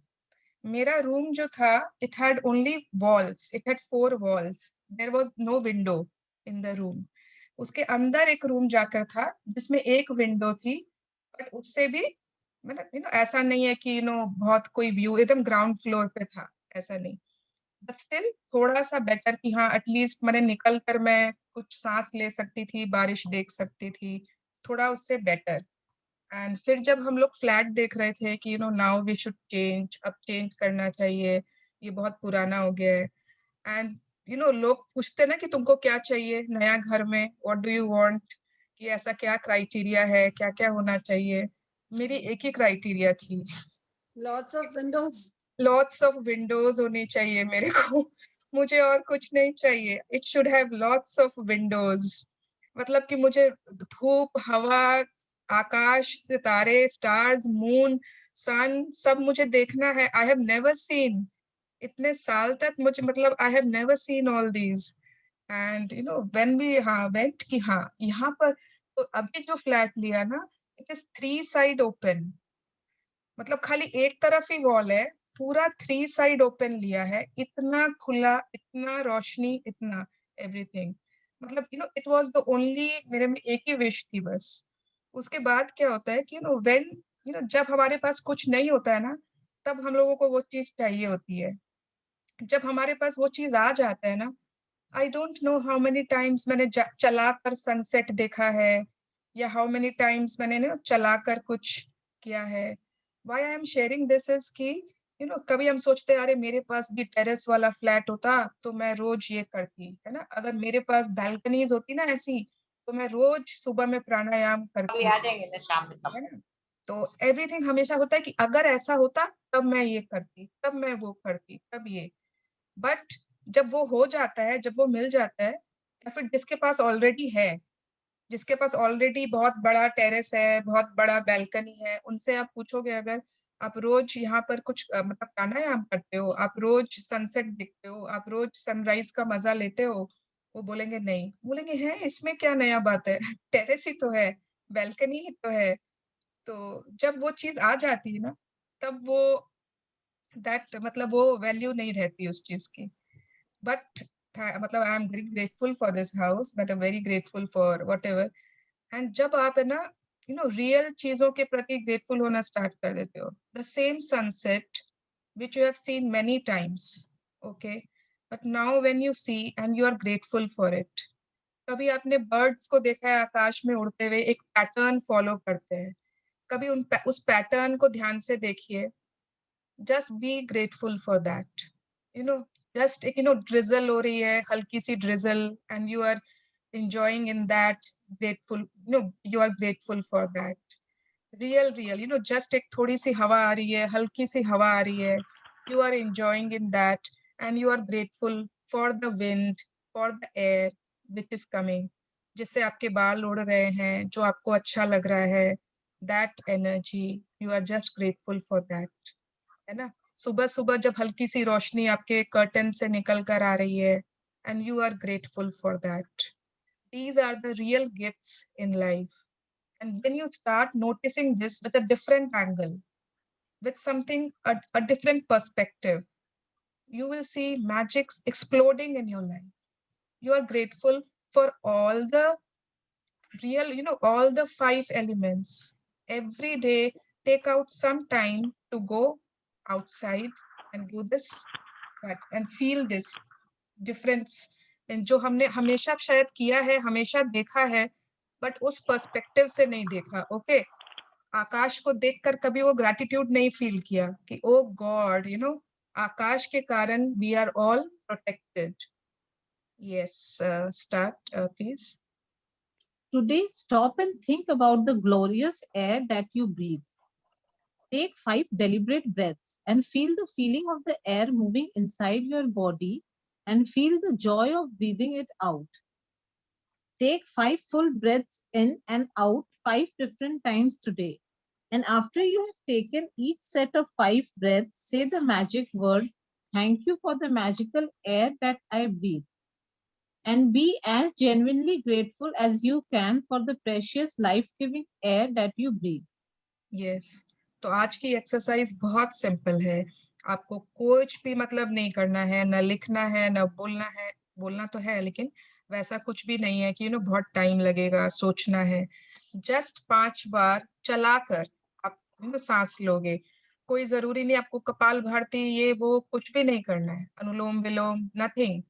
मेरा रूम जो था, it had only walls, it had 4 walls, there was no window in the room. उसके अंदर एक रूम जाकर था जिसमें एक विंडो थी, बट उससे भी मतलब ऐसा नहीं है कि बहुत कोई व्यू, एकदम ग्राउंड फ्लोर पे था, ऐसा नहीं, बट स्टिल थोड़ा सा बेटर कि हाँ एटलीस्ट मैंने निकल कर मैं कुछ सांस ले सकती थी, बारिश देख सकती थी, थोड़ा उससे बेटर. एंड फिर जब हम लोग फ्लैट देख रहे थे कि नाउ वी शुड चेंज, अब चेंज करना चाहिए, ये बहुत पुराना हो गया है. एंड लोग पूछते ना कि तुमको क्या चाहिए नया घर में, व्हाट डू यू वांट, कि ऐसा क्या क्राइटेरिया है, क्या क्या होना चाहिए. मेरी एक ही क्राइटेरिया थी, लॉट्स ऑफ विंडोज होनी चाहिए मेरे को. मुझे और कुछ नहीं चाहिए, it should have lots of Windows. मतलब कि मुझे धूप, हवा, आकाश, सितारे, स्टार्स, मून, सन, सब मुझे देखना है. आई हैव नेवर सीन, इतने साल तक मुझे मतलब I have never seen all these. And when we went कि हाँ यहाँ पर, तो अभी जो फ्लैट लिया ना, इट इज 3 साइड ओपन, मतलब खाली एक तरफ ही वॉल है, पूरा 3 साइड ओपन लिया है, इतना खुला, इतना रोशनी, इतना एवरीथिंग. मतलब इट वाज द ओनली, मेरे में एक ही विश थी बस. उसके बाद क्या होता है कि व्हेन जब हमारे पास कुछ नहीं होता है ना, तब हम लोगों को वो चीज चाहिए होती है. जब हमारे पास वो चीज आ जाता है ना, I don't know how many times मैंने चला कर सनसेट देखा है, या हाउ मेनी टाइम्स मैंने ना चला कर कुछ किया है. Why I am sharing this is कि कभी हम सोचते हैं अरे मेरे पास भी टेरेस वाला फ्लैट होता तो मैं रोज ये करती, है ना, अगर मेरे पास बैल्कनीज होती ना ऐसी, तो मैं रोज सुबह में प्राणायाम करती, आ जाएंगे ना शाम में, है ना. तो एवरीथिंग हमेशा होता है कि अगर ऐसा होता तब मैं ये करती, तब मैं वो करती, तब ये. बट जब वो हो जाता है, जब वो मिल जाता है, या फिर जिसके पास ऑलरेडी है, जिसके पास ऑलरेडी बहुत बड़ा टेरेस है, बहुत बड़ा बैल्कनी है, उनसे आप पूछोगे अगर आप रोज यहाँ पर कुछ मतलब प्राणायाम करते हो, आप रोज सनसेट देखते हो, आप रोज सनराइज का मजा लेते हो, वो बोलेंगे नहीं। बोलेंगे है इसमें क्या नया बात है, टेरेस ही तो है, बैल्कनी ही तो है। तो जब वो चीज आ जाती है ना, तब वो दैट मतलब वो वैल्यू नहीं रहती उस चीज की। बट मतलब I am very grateful for this house, but I am very grateful for what ever. And जब आप है ना रियल चीजों के प्रति ग्रेटफुल होना स्टार्ट कर देते हो, the same sunset which you have seen many times, okay, but now when you see and you are grateful for it. कभी आपने बर्ड्स को देखा है आकाश में उड़ते हुए, एक पैटर्न फॉलो करते हैं, कभी उस पैटर्न को ध्यान से देखिए, just be grateful for that. You know just एक ड्रिजल हो रही है, हल्की सी drizzle, and you are enjoying in that, grateful, you are grateful for that। real just एक थोड़ी सी हवा आ रही है, हल्की सी हवा आ रही है, you are enjoying in that, and you are grateful for the wind, for the air which is coming, जिससे आपके बाल उड़ रहे हैं, जो आपको अच्छा लग रहा है, that energy, you are just grateful for that, है ना। सुबह सुबह जब हल्की सी रोशनी आपके कर्टन से निकल कर आ रही है, and you are grateful for that। These are the real gifts in life. And when you start noticing this with a different angle, with something, a different perspective, you will see magics exploding in your life. You are grateful for all the real, all the 5 elements. Every day, take out some time to go outside and do this, that, and feel this difference। जो हमने हमेशा शायद किया है, हमेशा देखा है, बट उस पर्सपेक्टिव से नहीं देखा। ओके, आकाश को देखकर कभी वो ग्रैटिट्यूड नहीं फील किया कि ओ गॉड, आकाश के कारण we are all protected. Yes, start please. Today, stop and think about the glorious air that you breathe. Take 5 deliberate breaths and feel the feeling of the air moving inside your body and feel the joy of breathing it out. Take 5 full breaths in and out 5 different times today. And after you have taken each set of 5 breaths, say the magic word, thank you for the magical air that I breathe. And be as genuinely grateful as you can for the precious life-giving air that you breathe. Yes, तो आज की एक्सरसाइज बहुत सिंपल है। आपको कुछ भी मतलब नहीं करना है, न लिखना है, न बोलना है। बोलना तो है लेकिन वैसा कुछ भी नहीं है कि बहुत टाइम लगेगा, सोचना है। जस्ट 5 बार चलाकर आप सांस लोगे। कोई जरूरी नहीं आपको कपाल भारती ये वो कुछ भी नहीं करना है, अनुलोम विलोम नथिंग।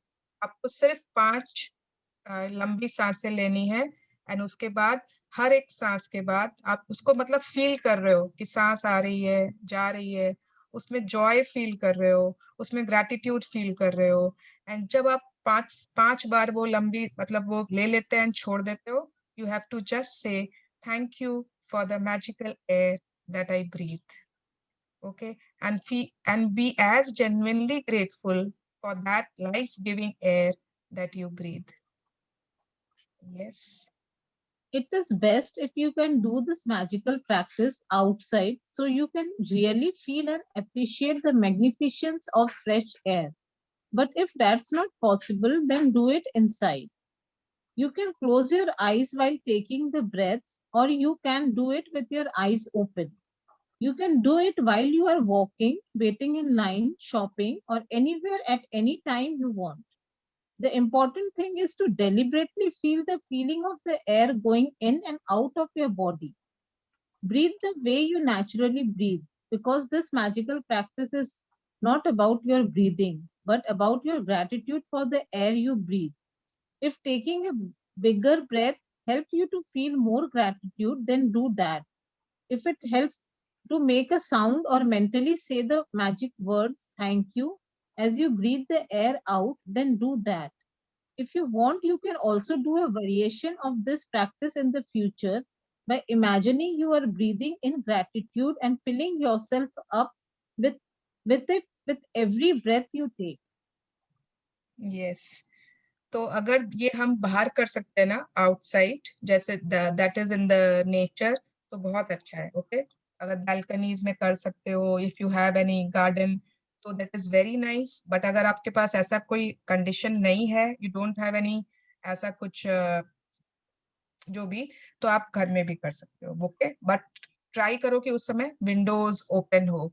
आपको सिर्फ 5 लंबी सांसें लेनी है, एंड उसके बाद हर एक सांस के बाद आप उसको मतलब फील कर रहे हो कि सांस आ रही है, जा रही है, उसमें जॉय फील कर रहे हो, उसमें ग्रैटिट्यूड फील कर रहे हो। एंड जब आप 5 बार वो लंबी मतलब वो ले लेते हैं, छोड़ देते हो, you have to just say thank you for the magical air that I breathe. Okay, and be as genuinely grateful for that life-giving air that you breathe. Yes. It is best if you can do this magical practice outside so you can really feel and appreciate the magnificence of fresh air. But if that's not possible, then do it inside. You can close your eyes while taking the breaths, or you can do it with your eyes open. You can do it while you are walking, waiting in line, shopping, or anywhere at any time you want. The important thing is to deliberately feel the feeling of the air going in and out of your body. Breathe the way you naturally breathe, because this magical practice is not about your breathing, but about your gratitude for the air you breathe. If taking a bigger breath helps you to feel more gratitude, then do that. If it helps to make a sound or mentally say the magic words, thank you, as you breathe the air out, then do that. If you want, you can also do a variation of this practice in the future by imagining you are breathing in gratitude and filling yourself up with it with every breath you take. Yes. तो अगर ये हम बाहर कर सकते हैं ना आउटसाइड, जैसे that is in the nature, तो बहुत अच्छा है। ओके, अगर बालकनीज में कर सकते हो, if you have any garden, तो that is very nice. But अगर आपके पास ऐसा कोई कंडीशन नहीं है, यू डोंट हैव एनी ऐसा कुछ जो भी, तो आप घर में भी कर सकते हो। ओके, बट ट्राई करो कि उस समय विंडोज ओपन हो।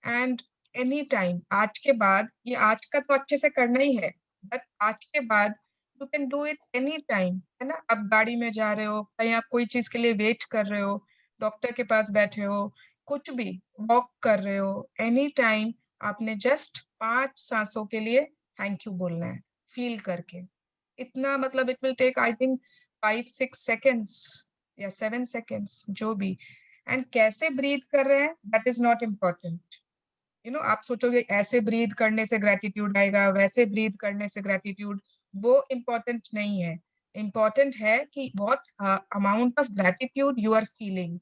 एंड एनी टाइम, आज के बाद, ये आज का तो अच्छे से करना ही है, बट आज के बाद you can do it any time, है ना। आप गाड़ी में जा रहे हो, कहीं आप कोई चीज के लिए वेट कर रहे हो, डॉक्टर के पास बैठे हो, कुछ भी वॉक कर रहे हो, एनी टाइम आपने जस्ट 5 सांसों के लिए थैंक यू बोलना है, फील करके। इतना मतलब it will take I think 5-6 seconds या 7 सेकेंड्स, जो भी। एंड कैसे ब्रीथ कर रहे हैं, that is not important. You know, आप सोचोगे ऐसे ब्रीथ करने से ग्रेटिट्यूड आएगा, वैसे ब्रीथ करने से ग्रेटिट्यूड, वो इम्पोर्टेंट नहीं है। इम्पोर्टेंट है कि what amount of gratitude you are feeling,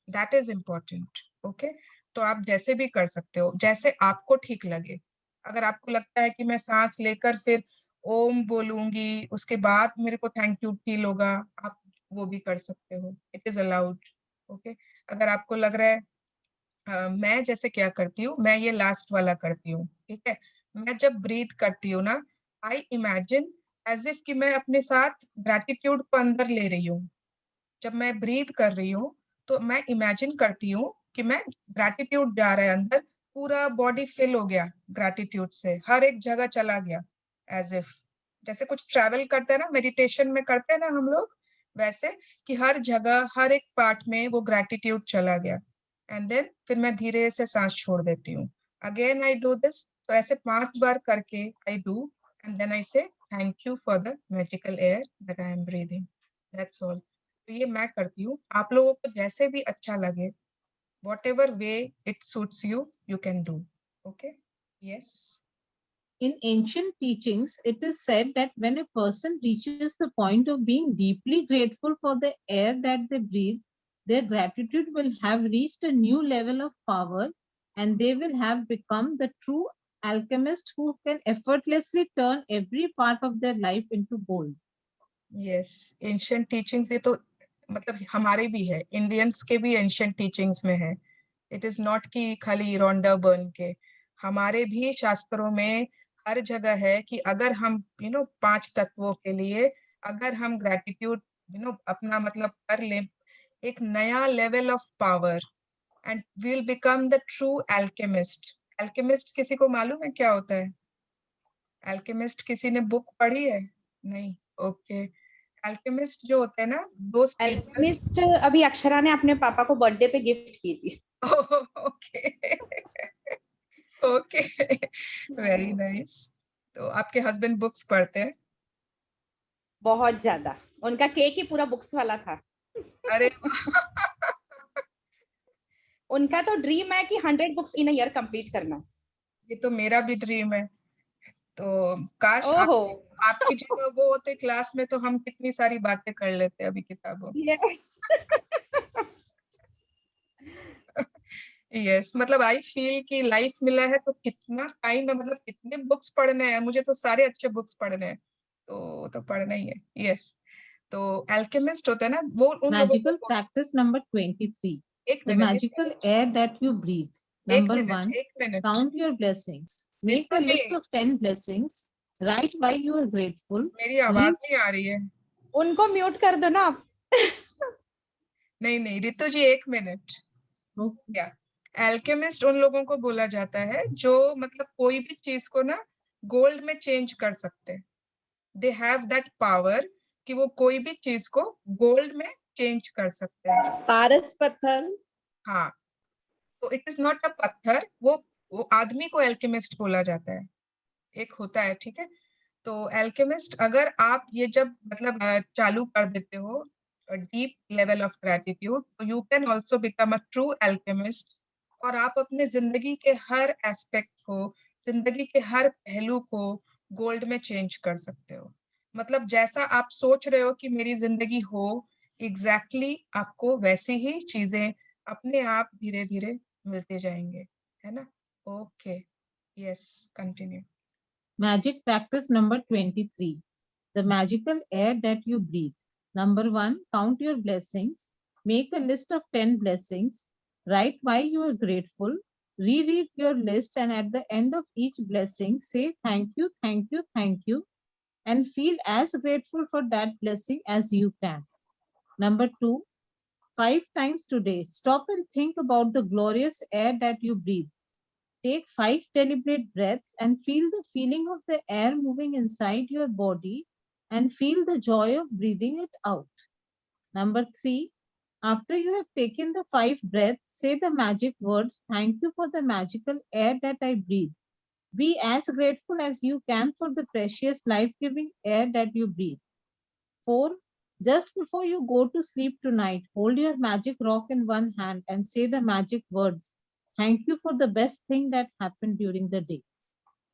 that is important. Okay, तो आप जैसे भी कर सकते हो, जैसे आपको ठीक लगे। अगर आपको लगता है कि मैं सांस लेकर फिर ओम बोलूंगी, उसके बाद मेरे को थैंक यू फील होगा, आप वो भी कर सकते हो, इट इज अलाउड। ओके, अगर आपको लग रहा है मैं जैसे क्या करती हूँ, मैं ये लास्ट वाला करती हूँ, ठीक है। मैं जब ब्रीथ करती हूँ ना, आई इमेजिन एज इफ कि मैं अपने साथ ग्रेटिट्यूड को अंदर ले रही हूँ। जब मैं ब्रीथ कर रही हूँ, तो मैं इमेजिन करती हूँ कि मैं ग्रेटिट्यूड जा रहा है अंदर, पूरा बॉडी फिल हो गया ग्रेटिट्यूड से, हर एक जगह चला गया, एज इफ जैसे कुछ ट्रैवल करते हैं ना, मेडिटेशन में करते हैं ना हम लोग, वैसे कि हर जगह हर एक पार्ट में वो ग्रेटिट्यूड चला गया। एंड देन फिर मैं धीरे से सांस छोड़ देती हूँ। अगेन आई डू दिस, तो ऐसे 5 बार करके I do, and then I say thank you for the magical air that I am breathing, that's all. तो ये मैं करती हूँ। आप लोगों को जैसे भी अच्छा लगे, whatever way it suits you, you can do. Okay? Yes. In ancient teachings, it is said that when a person reaches the point of being deeply grateful for the air that they breathe, their gratitude will have reached a new level of power and they will have become the true alchemist who can effortlessly turn every part of their life into gold. Yes. Ancient teachings ये तो मतलब हमारे भी है, इंडियंस के भी एंशियंट टीचिंग्स में है। इट इज नॉट कि खाली रोंडा बर्न के, हमारे भी शास्त्रों में हर जगह है कि अगर हम 5 तत्वों के लिए अगर हम ग्रेटिट्यूड अपना मतलब कर लें, एक नया level of power, and will become the true alchemist. Alchemist किसी को मालूम है क्या होता है? एल्केमिस्ट किसी ने बुक पढ़ी है? नहीं। ओके, एल्केमिस्ट जो होते हैं ना, दो एल्केमिस्ट अभी अक्षरा ने अपने पापा को बर्थडे पे गिफ्ट की थी। Okay okay, very nice. तो आपके हस्बैंड बुक्स पढ़ते हैं? बहुत ज्यादा, उनका केक ही पूरा बुक्स वाला था। अरे उनका तो ड्रीम है कि 100 books in a year complete करना। ये तो मेरा भी ड्रीम है। तो काश ओहो। आपकी जगह वो होते क्लास में, तो हम कितनी सारी बातें कर लेते अभी किताबों। यस यस, मतलब आई फील कि लाइफ मिला है तो कितना टाइम है, मतलब कितने बुक्स पढ़ने हैं, मुझे तो सारे अच्छे बुक्स पढ़ने हैं, तो पढ़ना ही है। यस, तो अल्केमिस्ट होता है ना, वो उन लोगों Magical को। practice number 23. एक The minute, magical air that you breathe. एक Number मिनट, 1. एक minute. Count your blessings. Make a list of 10 blessings. Write why you are grateful. मेरी आवाज नहीं आ रही है। उनको म्यूट कर दो ना आप। नहीं नहीं रितु जी, एक मिनट। क्या एल्केमिस्ट उन लोगों को बोला जाता है जो मतलब कोई भी चीज को ना गोल्ड में चेंज कर सकते हैं। दे हैव दैट पावर कि वो कोई भी चीज को गोल्ड में चेंज कर सकते हैं। पारस पत्थर। हाँ, तो इट इज नॉट अ पत्थर, वो आदमी को एल्केमिस्ट बोला जाता है, एक होता है, ठीक है। तो एल्केमिस्ट, अगर आप ये जब मतलब चालू कर देते हो डीप लेवल ऑफ ग्रेटिट्यूड, तो you can also become a true alchemist. और आप अपने जिंदगी के हर एस्पेक्ट को, जिंदगी के हर पहलू को गोल्ड में चेंज कर सकते हो। मतलब जैसा आप सोच रहे हो कि मेरी जिंदगी हो, एग्जैक्टली आपको वैसी ही चीजें अपने आप धीरे धीरे मिलते जाएंगे, है ना। Okay, yes, continue. Magic practice number 23. the magical air that you breathe. Number 1, count your blessings. Make a list of 10 blessings. Write why you are grateful. Reread your list, and at the end of each blessing, say thank you, thank you, thank you, and feel as grateful for that blessing as you can. Number 2, 5 times today, stop and think about the glorious air that you breathe. Take 5 deliberate breaths and feel the feeling of the air moving inside your body, and feel the joy of breathing it out. Number 3, after you have taken the 5 breaths, say the magic words, thank you for the magical air that I breathe. Be as grateful as you can for the precious life-giving air that you breathe. 4, just before you go to sleep tonight, hold your magic rock in one hand and say the magic words, thank you for the best thing that happened during the day.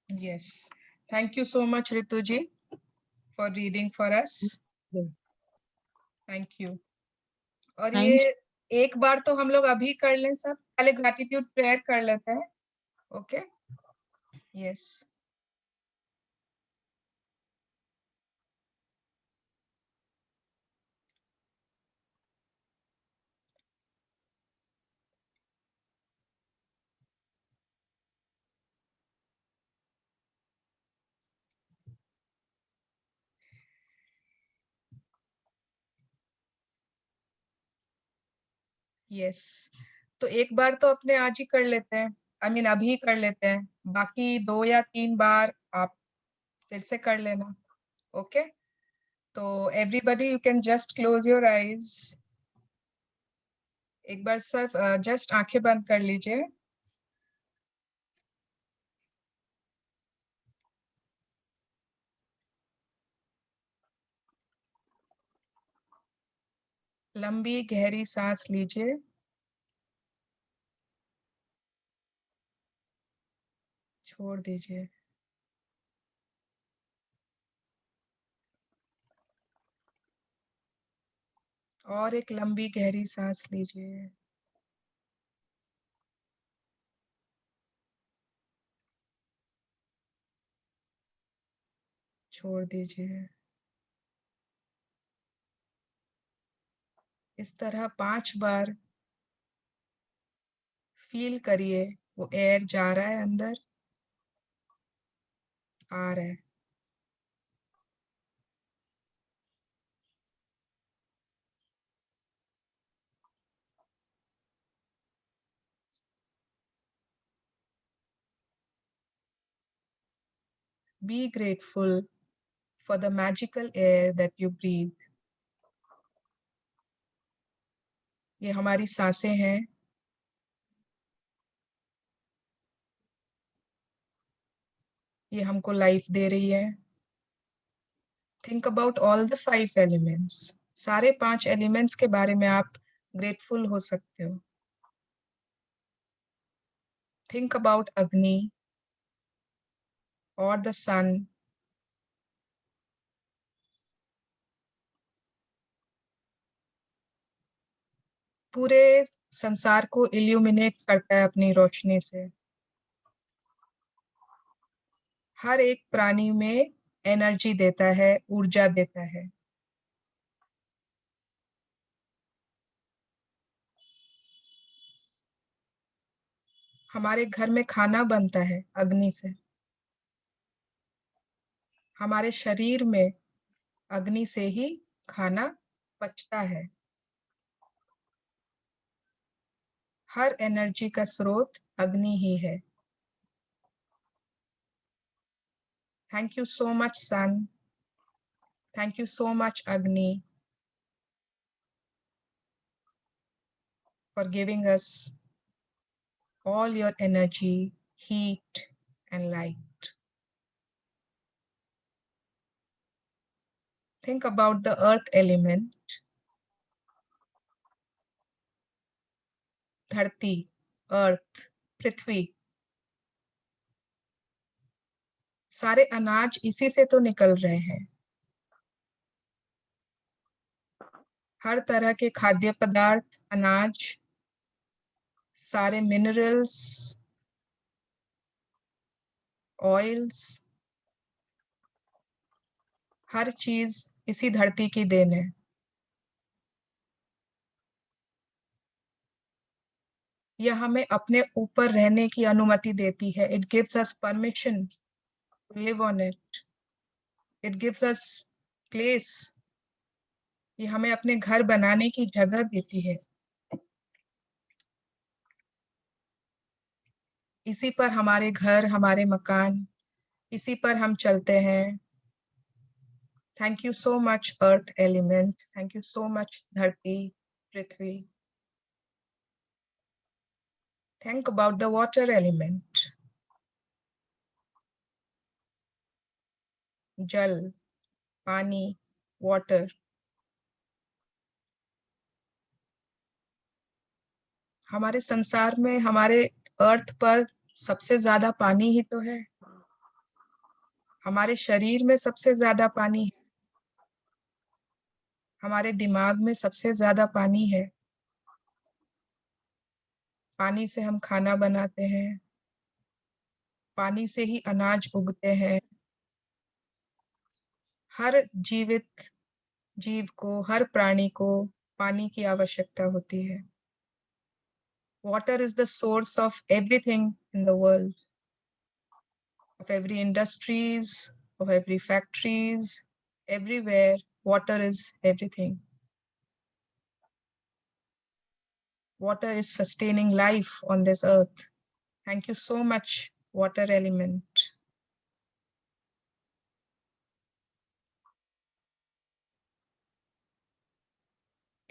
Yes. Thank you so much, Rituji, for reading for us. Thank you. और Thank ये एक बार तो हम लोग अभी कर लें सब, पहले ग्रैटिट्यूड प्रेयर कर लेते हैं. ओके? यस. यस. तो एक बार तो अपने आज ही कर लेते हैं, आई मीन अभी कर लेते हैं, बाकी 2 या 3 बार आप फिर से कर लेना. ओके? तो everybody you can just close your eyes. एक बार सिर्फ जस्ट आंखें बंद कर लीजिए. लंबी गहरी सांस लीजिए. छोड़ दीजिए. और एक लंबी गहरी सांस लीजिए. छोड़ दीजिए. इस तरह 5 बार फील करिए वो एयर जा रहा है अंदर, आ रहा है. Be grateful for the magical air that you breathe. ये हमारी सांसें हैं. ये हमको लाइफ दे रही है. Think about all the 5 elements. सारे 5 एलिमेंट्स के बारे में आप ग्रेटफुल हो सकते हो. Think about Agni or the sun. पूरे संसार को इल्यूमिनेट करता है अपनी रोशनी से. हर एक प्राणी में एनर्जी देता है, ऊर्जा देता है. हमारे घर में खाना बनता है अग्नि से. हमारे शरीर में अग्नि से ही खाना पचता है. हर एनर्जी का स्रोत अग्नि ही है. Thank you so much, sun. Thank you so much, Agni, for giving us all your energy, heat, and light. Think about the earth element. धरती, अर्थ, पृथ्वी. सारे अनाज इसी से तो निकल रहे हैं. हर तरह के खाद्य पदार्थ, अनाज, सारे मिनरल्स, ऑयल्स, हर चीज इसी धरती की देन है। यह हमें अपने ऊपर रहने की अनुमति देती है। It gives us permission to live on it. It gives us place. ये हमें अपने घर बनाने की जगह देती है। इसी पर हमारे घर, हमारे मकान, इसी पर हम चलते हैं। Thank you so much earth element. Thank you so much धरती, पृथ्वी। Think about the water element. जल, पानी, water. हमारे संसार में, हमारे अर्थ पर सबसे ज्यादा पानी ही तो है। हमारे शरीर में सबसे ज्यादा पानी है। हमारे दिमाग में सबसे ज्यादा पानी है। पानी से हम खाना बनाते हैं। पानी से ही अनाज उगते हैं। हर जीवित जीव को, हर प्राणी को पानी की आवश्यकता होती है। Water is the source of everything in the world, of every industries, of every factories, everywhere. Water is everything. Water is sustaining life on this earth. Thank you so much, water element.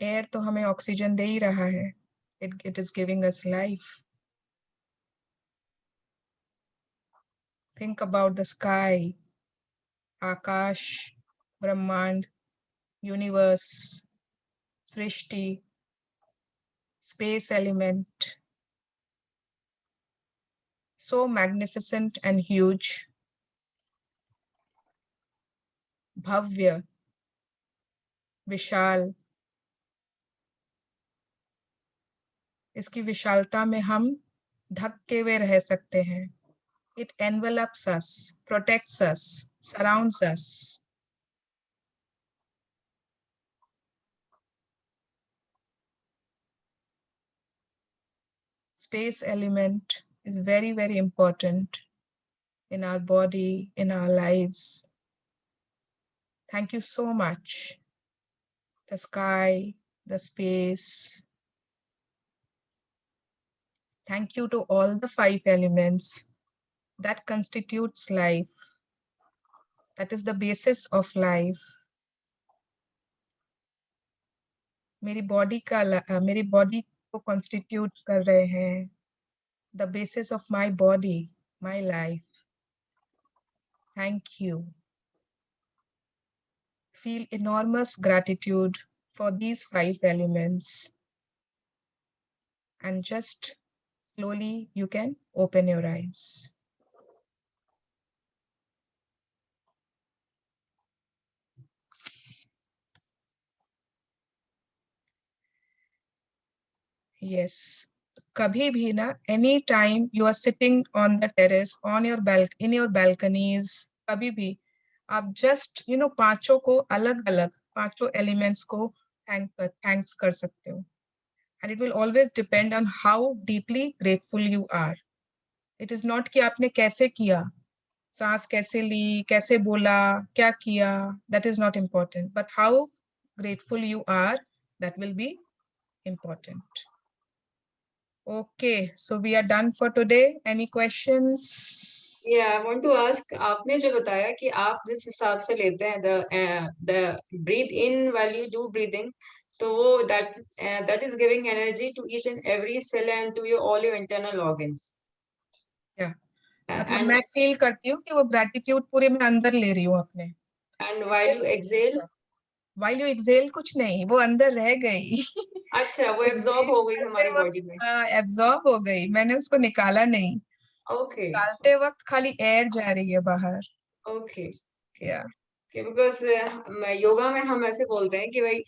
Air तो हमें ऑक्सीजन दे ही रहा है. It is giving us life. Think about the sky, आकाश, ब्रह्मांड, universe, Srishti, space element. So magnificent and huge. भव्य, विशाल. इसकी विशालता में हम ढक के हुए रह सकते हैं. It envelops us, protects us, surrounds us. Space element is very, very important in our body, in our lives. Thank you so much. The sky, the space. Thank you to all the 5 elements that constitutes life. That is the basis of life. मेरी बॉडी को constitute कर रहे हैं. The basis of my body, my life. Thank you. Feel enormous gratitude for these 5 elements. And just slowly you can open your eyes. Yes. कभी भी ना, any time you are sitting on the terrace, on your in your balconies, कभी भी आप just पांचों को अलग-अलग, पांचों elements को thanks कर सकते हो. And it will always depend on how deeply grateful you are. It is not कि आपने कैसे किया, सांस कैसे ली, कैसे बोला, क्या किया, that is not important. But how grateful you are, that will be important. Okay, so we are done for today. Any questions? Yeah, I want to ask, आपने जो बताया कि आप जिस हिसाब से लेते हैं the breathe in while you do breathing, तो वो that is giving energy to each and every cell and to all your internal organs. Yeah. मतलब मैं feel करती हूँ कि वो gratitude पूरे मैं अंदर ले रही हूँ अपने. And while you exhale? While you exhale कुछ नहीं, वो अंदर रह गई. अच्छा, वो absorb हो गई हमारी body में. हाँ, absorb हो गई. मैंने उसको निकाला नहीं. Okay. निकालते वक्त खाली air जा रही है बाहर. Okay. Yeah. Okay, because yoga में हम ऐसे बोलते हैं कि भाई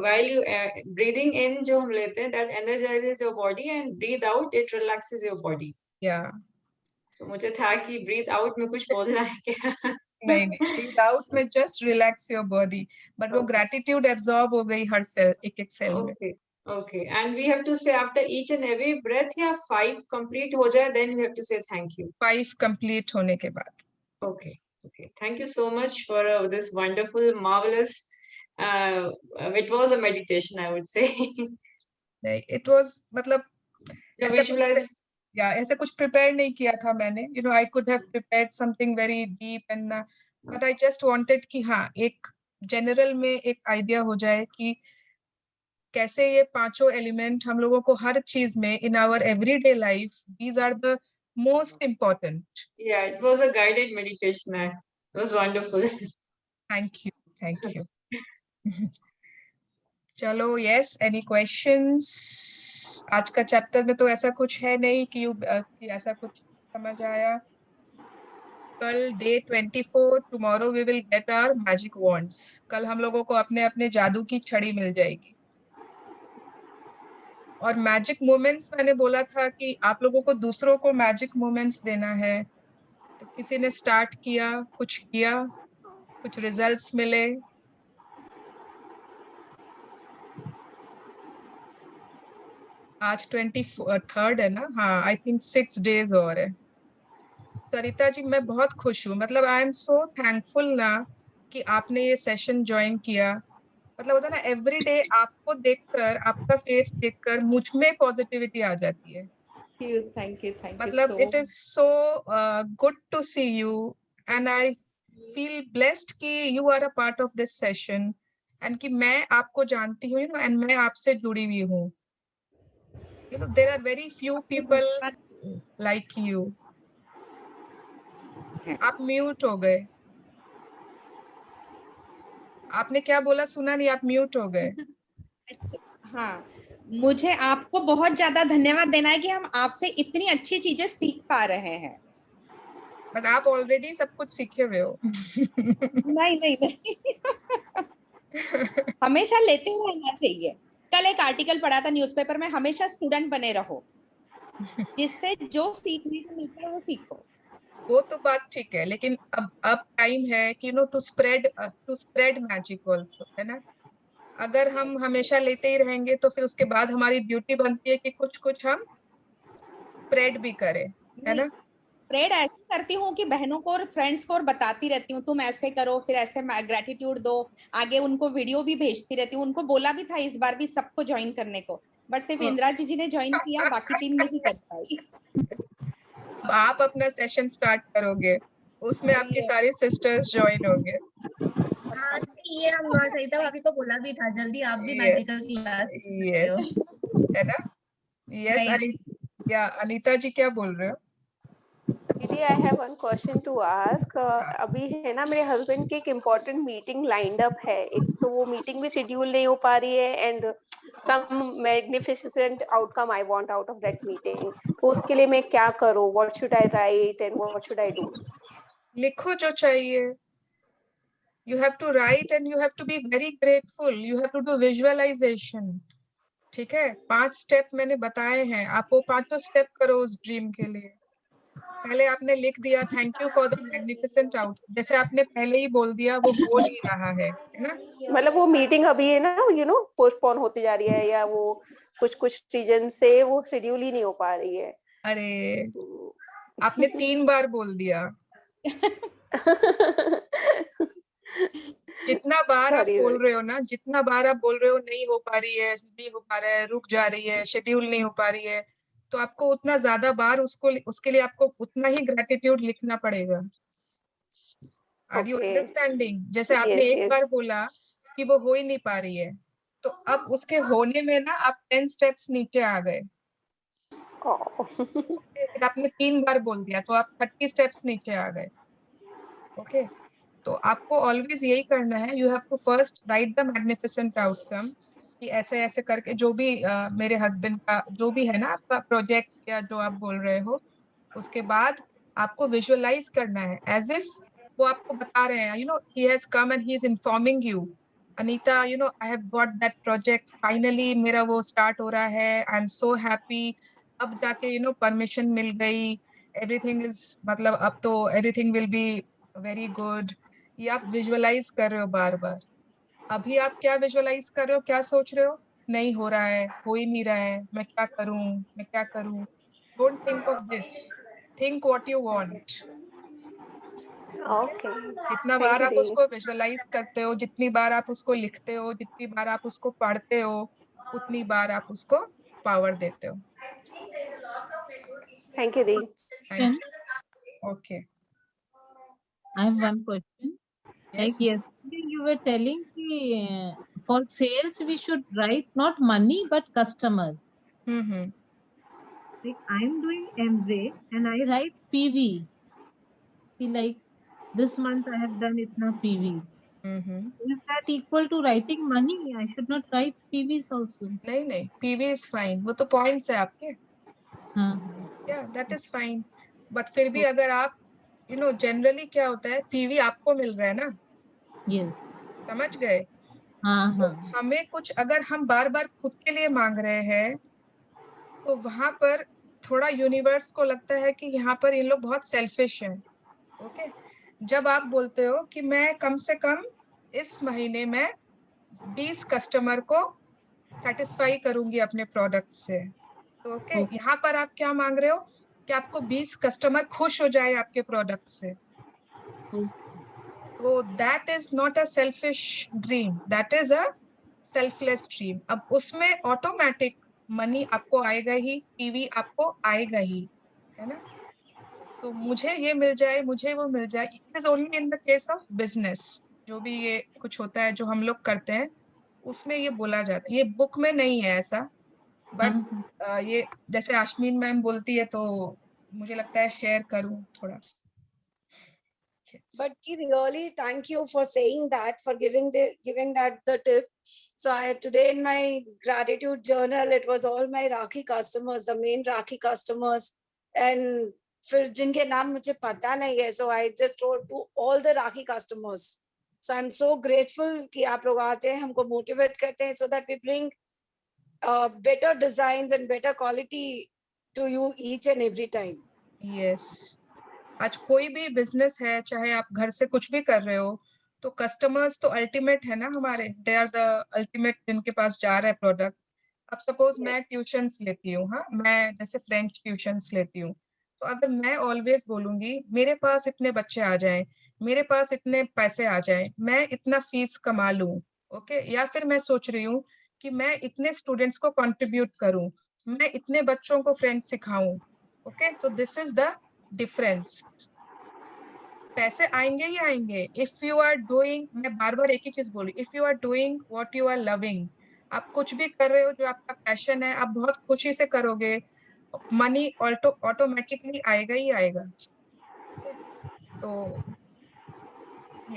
while you breathing in जो हम लेते हैं, that energizes your body, and breathe out, it relaxes your body. Yeah. So मुझे था कि breathe out में कुछ बोलना है क्या? नहीं डाउट में just relax your body, but वो ग्रेटिट्यूड एब्जॉर्ब हो गई हर सेल, एक सेल में. Okay, and we have to say after each and every breath, या 5 complete हो जाए, then we have to say thank you. 5 complete होने के बाद. Okay, okay. Thank you so much for this wonderful, marvelous. It was a meditation, I would say. It was मतलब ऐसा कुछ प्रिपेयर नहीं किया था मैंने. You know, I could have prepared something very deep and but I just wanted कि हाँ एक जनरल में एक आइडिया हो जाए कि कैसे ये पांचों एलिमेंट हम लोगों को हर चीज में in our everyday life, these are the most important. Yeah, it was a guided meditation. It was wonderful. Thank you. चलो, yes, any questions? आज का चैप्टर में तो ऐसा कुछ है नहीं कि ऐसा कुछ समझ आया. कल day 24, tomorrow we will get our magic wands. कल हम लोगों को अपने अपने जादू की छड़ी मिल जाएगी. और मैजिक मोमेंट्स मैंने बोला था कि आप लोगों को दूसरों को मैजिक मोमेंट्स देना है. तो किसी ने स्टार्ट किया, कुछ रिजल्ट्स मिले. आज 23rd है ना. हाँ, आई थिंक 6 days और है. सरिता जी, मैं बहुत खुश हूँ. मतलब आई एम सो थैंकफुल ना कि आपने ये सेशन ज्वाइन किया. मतलब होता है ना, एवरी डे आपको देखकर, आपका फेस देखकर मुझ में पॉजिटिविटी आ जाती है. थैंक यू मतलब it is so good to see you and I feel blessed कि you are a part of this session and कि मैं आपको जानती हूँ एंड मैं आपसे जुड़ी हुई हूँ. You know, there are very few people like you. आप म्यूट हो गए. आपने क्या बोला सुना नहीं, आप म्यूट हो गए. हाँ, मुझे आपको बहुत ज्यादा धन्यवाद देना है कि हम आपसे इतनी अच्छी चीजें सीख पा रहे हैं. बट आप ऑलरेडी सब कुछ सीखे हुए हो. नहीं. हमेशा लेते रहना चाहिए. कल एक आर्टिकल पढ़ा था न्यूज़पेपर में, हमेशा स्टूडेंट बने रहो, जिससे जो सीखने को मिलता है वो सीखो. वो तो बात ठीक है, लेकिन अब टाइम है कि टू स्प्रेड मैजिक आल्सो, है ना. अगर हम हमेशा लेते ही रहेंगे तो फिर उसके बाद हमारी ड्यूटी बनती है कि कुछ हम स्प्रेड भी करें, है ना. स्प्रेड ऐसे करती हूँ कि बहनों को और फ्रेंड्स को और बताती रहती हूँ, तुम ऐसे करो, फिर ऐसे ग्रेटिट्यूड दो, आगे उनको वीडियो भी भेजती रहती हूँ. उनको बोला भी था इस बार भी सबको ज्वाइन करने को, बट सिर्फ इंदिरा जी ने ज्वाइन किया, बाकी 3 नहीं कर पाई. आप अपना सेशन स्टार्ट करोगे, उसमें आपकी सारी सिस्टर्स ज्वाइन होंगे. ये हम सरिता भाभी को बोला भी था, जल्दी आप भी मैजिकल क्लास. यस, है ना. यस, अनीता जी क्या बोल रहे हो? दीदी, I have one question to ask. अभी है ना, मेरे हस्बैंड की एक इम्पोर्टेंट मीटिंग लाइंड अप है. एक तो वो मीटिंग भी शेड्यूल नहीं हो पा रही है and some magnificent outcome I want out of that meeting. तो उसके लिए मैं क्या करूं? What should I write and what should I do? लिखो जो चाहिए. You have to write and you have to be very grateful. You have to do visualization. ठीक है, 5 स्टेप मैंने बताए हैं, आप वो 5 स्टेप करो उस ड्रीम के लिए. पहले आपने लिख दिया thank you for the magnificent out, जैसे आपने पहले ही बोल दिया, वो बोल ही रहा है ना. मतलब वो मीटिंग अभी है ना, पोस्टपोन होती जा रही है, या वो कुछ रीजन से वो शेड्यूल ही नहीं हो पा रही है. अरे, आपने 3 बार बोल दिया. जितना बार आप बोल रहे हो ना, जितना बार आप बोल रहे हो नहीं हो पा रही है, नहीं हो पा रहा है, रुक जा रही है, शेड्यूल नहीं हो पा रही है, तो आपको उतना ज्यादा बार उसके लिए आपको उतना ही ग्रेटिट्यूड लिखना पड़ेगा. Are you understanding? जैसे आपने एक बार बोला कि वो हो ही नहीं पा रही है, तो अब उसके होने में ना आप 10 स्टेप्स नीचे आ गए. फिर आपने 3 बार बोल दिया तो आप 30 स्टेप्स नीचे आ गए. ओके, तो आपको ऑलवेज यही करना है. You have to first write the magnificent outcome, कि ऐसे ऐसे करके जो भी मेरे हस्बैंड का जो भी है ना आपका प्रोजेक्ट या जो आप बोल रहे हो, उसके बाद आपको विजुअलाइज करना है एज इफ वो आपको बता रहे हैं, he has come and he is informing you, Anita, I have got that project, finally मेरा वो स्टार्ट हो रहा है, आई एम सो हैप्पी. अब जाके परमिशन मिल गई, एवरीथिंग इज, मतलब अब तो everything will be very good. ये आप विजुअलाइज कर रहे हो बार बार। अभी आप क्या विजुअलाइज कर रहे हो, क्या सोच रहे हो? नहीं हो रहा है, हो ही नहीं रहा है, मैं क्या करूं, मैं क्या करूं। Don't think of this, think what you want. Okay, जितना थैंक बार यू आप दी। उसको विजुअलाइज करते हो, जितनी बार आप उसको लिखते हो, जितनी बार आप उसको पढ़ते हो, उतनी बार आप उसको पावर देते हो। Thank you the. Question. Okay. I have one question. Like yesterday you were telling for sales we should write not money but customer. Like I'm doing MBA and I write PV. Like this month I have done itna PV. Is that equal to writing money? I should not write PVs also. नहीं नहीं, PV is fine, वो तो पॉइंट्स है आपके। या दैट इज फाइन। बट फिर भी अगर आप जनरली क्या होता है, पीवी आपको मिल रहा है ना। यस। समझ गए। तो हमें कुछ अगर हम बार बार खुद के लिए मांग रहे हैं तो वहां पर थोड़ा यूनिवर्स को लगता है कि यहाँ पर इन लोग बहुत सेल्फिश हैं। ओके। जब आप बोलते हो कि मैं कम से कम इस महीने में 20 कस्टमर को सेटिस्फाई करूंगी अपने प्रोडक्ट से, तो ओके, यहाँ पर आप क्या मांग रहे हो कि आपको 20 कस्टमर खुश हो जाए आपके प्रोडक्ट से। तो that is not a selfish dream, that is a selfless dream. अब उसमें ऑटोमेटिक मनी आपको आएगा ही, पीवी आपको आएगा ही, है ना। तो मुझे ये मिल जाए, मुझे वो मिल जाए, it is only in the case of business. जो भी ये कुछ होता है जो हम लोग करते हैं उसमें ये बोला जाता है, ये बुक में नहीं है ऐसा। बट ये जैसे आशमीन मैम बोलती है तो मुझे लगता है शेयर करूं थोड़ा। But really, thank you for saying that, for giving that the tip. So today in my gratitude journal, it was all my Rakhi customers, the main Rakhi customers, and फिर जिनके नाम मुझे पता नहीं है, so I just wrote to all the Rakhi customers. So I'm so grateful कि आप लोग आते हैं, हमको motivate करते हैं, so that we bring better designs and better quality to you each and every time. Yes. आज कोई भी बिजनेस है, चाहे आप घर से कुछ भी कर रहे हो, तो कस्टमर्स तो अल्टीमेट है ना हमारे। दे आर द अल्टीमेट जिनके पास जा रहा है प्रोडक्ट। अब सपोज मैं ट्यूशंस लेती हूँ, हाँ, मैं जैसे फ्रेंच ट्यूशंस लेती हूँ, तो अगर मैं ऑलवेज बोलूंगी मेरे पास इतने बच्चे आ जाएं, मेरे पास इतने पैसे आ जाएं, मैं इतना फीस कमा लूं, ओके, या फिर मैं सोच रही हूँ कि मैं इतने स्टूडेंट्स को कंट्रीब्यूट करूं, मैं इतने बच्चों को फ्रेंच सिखाऊं, ओके, तो दिस इज द डिफरेंस। पैसे आएंगे ही आएंगे इफ यू आर डूइंग, मैं बार बार एक ही चीज बोली, if you are doing what you are loving. आप कुछ भी कर रहे हो जो आपका पैशन है, आप बहुत खुशी से करोगे, मनी ऑटोमेटिकली आएगा ही आएगा। तो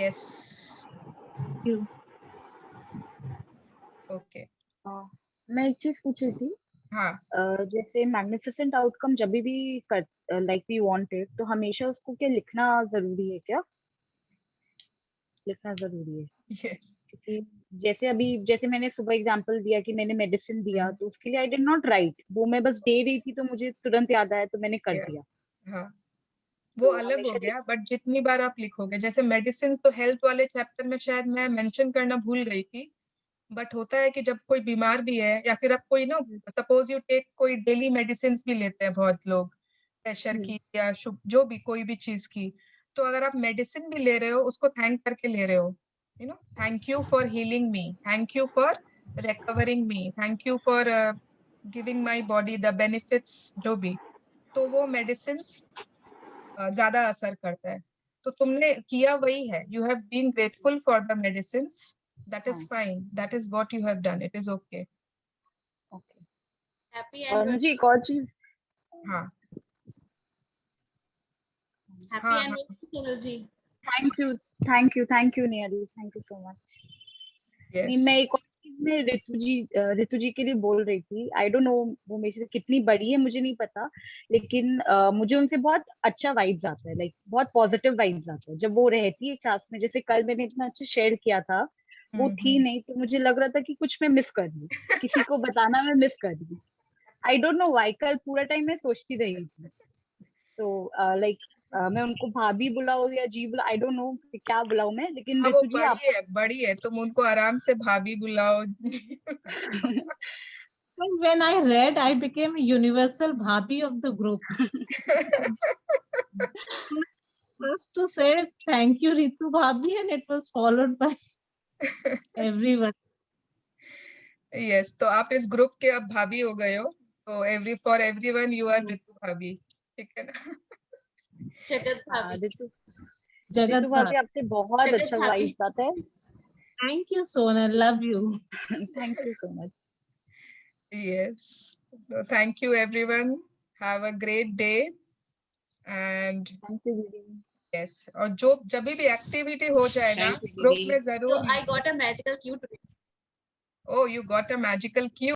यस। ओके। मैं एक चीज पूछी थी। हाँ। जैसे मैग्निफिसेंट आउटकम जब भी कर लाइक वी वांटेड, तो हमेशा उसको क्या लिखना जरूरी है क्या? लिखना जरूरी है? yes. क्योंकि जैसे मैंने सुबह एग्जांपल दिया कि मैंने मेडिसिन दिया, तो उसके लिए आई डिड नॉट राइट, वो मैं बस दे रही थी तो मुझे तुरंत याद आया तो मैंने कर दिया। हाँ, वो अलग हो गया। बट जितनी बार आप लिखोगे, जैसे मेडिसिन तो हेल्थ वाले चैप्टर में शायद मैं मेंशन करना भूल गई थी, बट होता है कि जब कोई बीमार भी है या फिर आप कोई ना, सपोज यू टेक, कोई डेली मेडिसिन भी लेते हैं बहुत लोग, प्रेशर की या जो भी कोई भी चीज की, तो अगर आप मेडिसिन भी ले रहे हो उसको थैंक करके ले रहे हो, thank you for healing me, thank you for recovering me, thank you for giving my body the benefits, जो भी, तो वो मेडिसिन ज्यादा असर करता है। तो तुमने किया वही है, you have been grateful for the medicine, that is fine, that is what you have done, it is okay. Happy और मुझे एक और चीज, हाँ, happy anniversary Sonal ji. Thank you Niyati, thank you so much. नहीं, मैं एक और चीज में ऋतु जी के लिए बोल रही थी। आई डोंट नो वो मेरे से कितनी बड़ी है मुझे नहीं पता, लेकिन मुझे उनसे बहुत अच्छा वाइब्स आता है, लाइक बहुत पॉजिटिव वाइब्स आता है जब वो रहती है क्लास में। जैसे कल मैंने इतना अच्छा शेयर किया था, वो थी नहीं तो मुझे लग रहा था कि कुछ मैं मिस कर रही हूँ, किसी को बताना मैं मिस कर रही हूँ। आई डोंट नो व्हाई, कल पूरा टाइम मैं सोचती रही थी। तो लाइक मैं उनको भाभी बुलाऊं या जी बुलाऊं, आई डोंट नो क्या बुलाऊं मैं, लेकिन वो ऋतु जी आप बड़ी है, तुम उनको आराम से भाभी बुलाओ। When I read, I became a universal bhabhi of the group. First to say thank you Ritu Bhabhi, and it was followed by everyone. Yes, तो आप इस ग्रुप के अब भाभी हो गए हो, so for everyone you are ऋतु भाभी, ठीक है ना? जगत भाभी। ऋतु भाभी आपसे बहुत अच्छा वाइफ आता है। Thank you Sonal, love you. Thank you so much. Yes, so thank you everyone, have a great day and thank you दीदी। yes, और जो जब भी एक्टिविटी हो जाए ना ग्रुप में जरूर। So I got a magical cue today. Oh, you got a magical cue.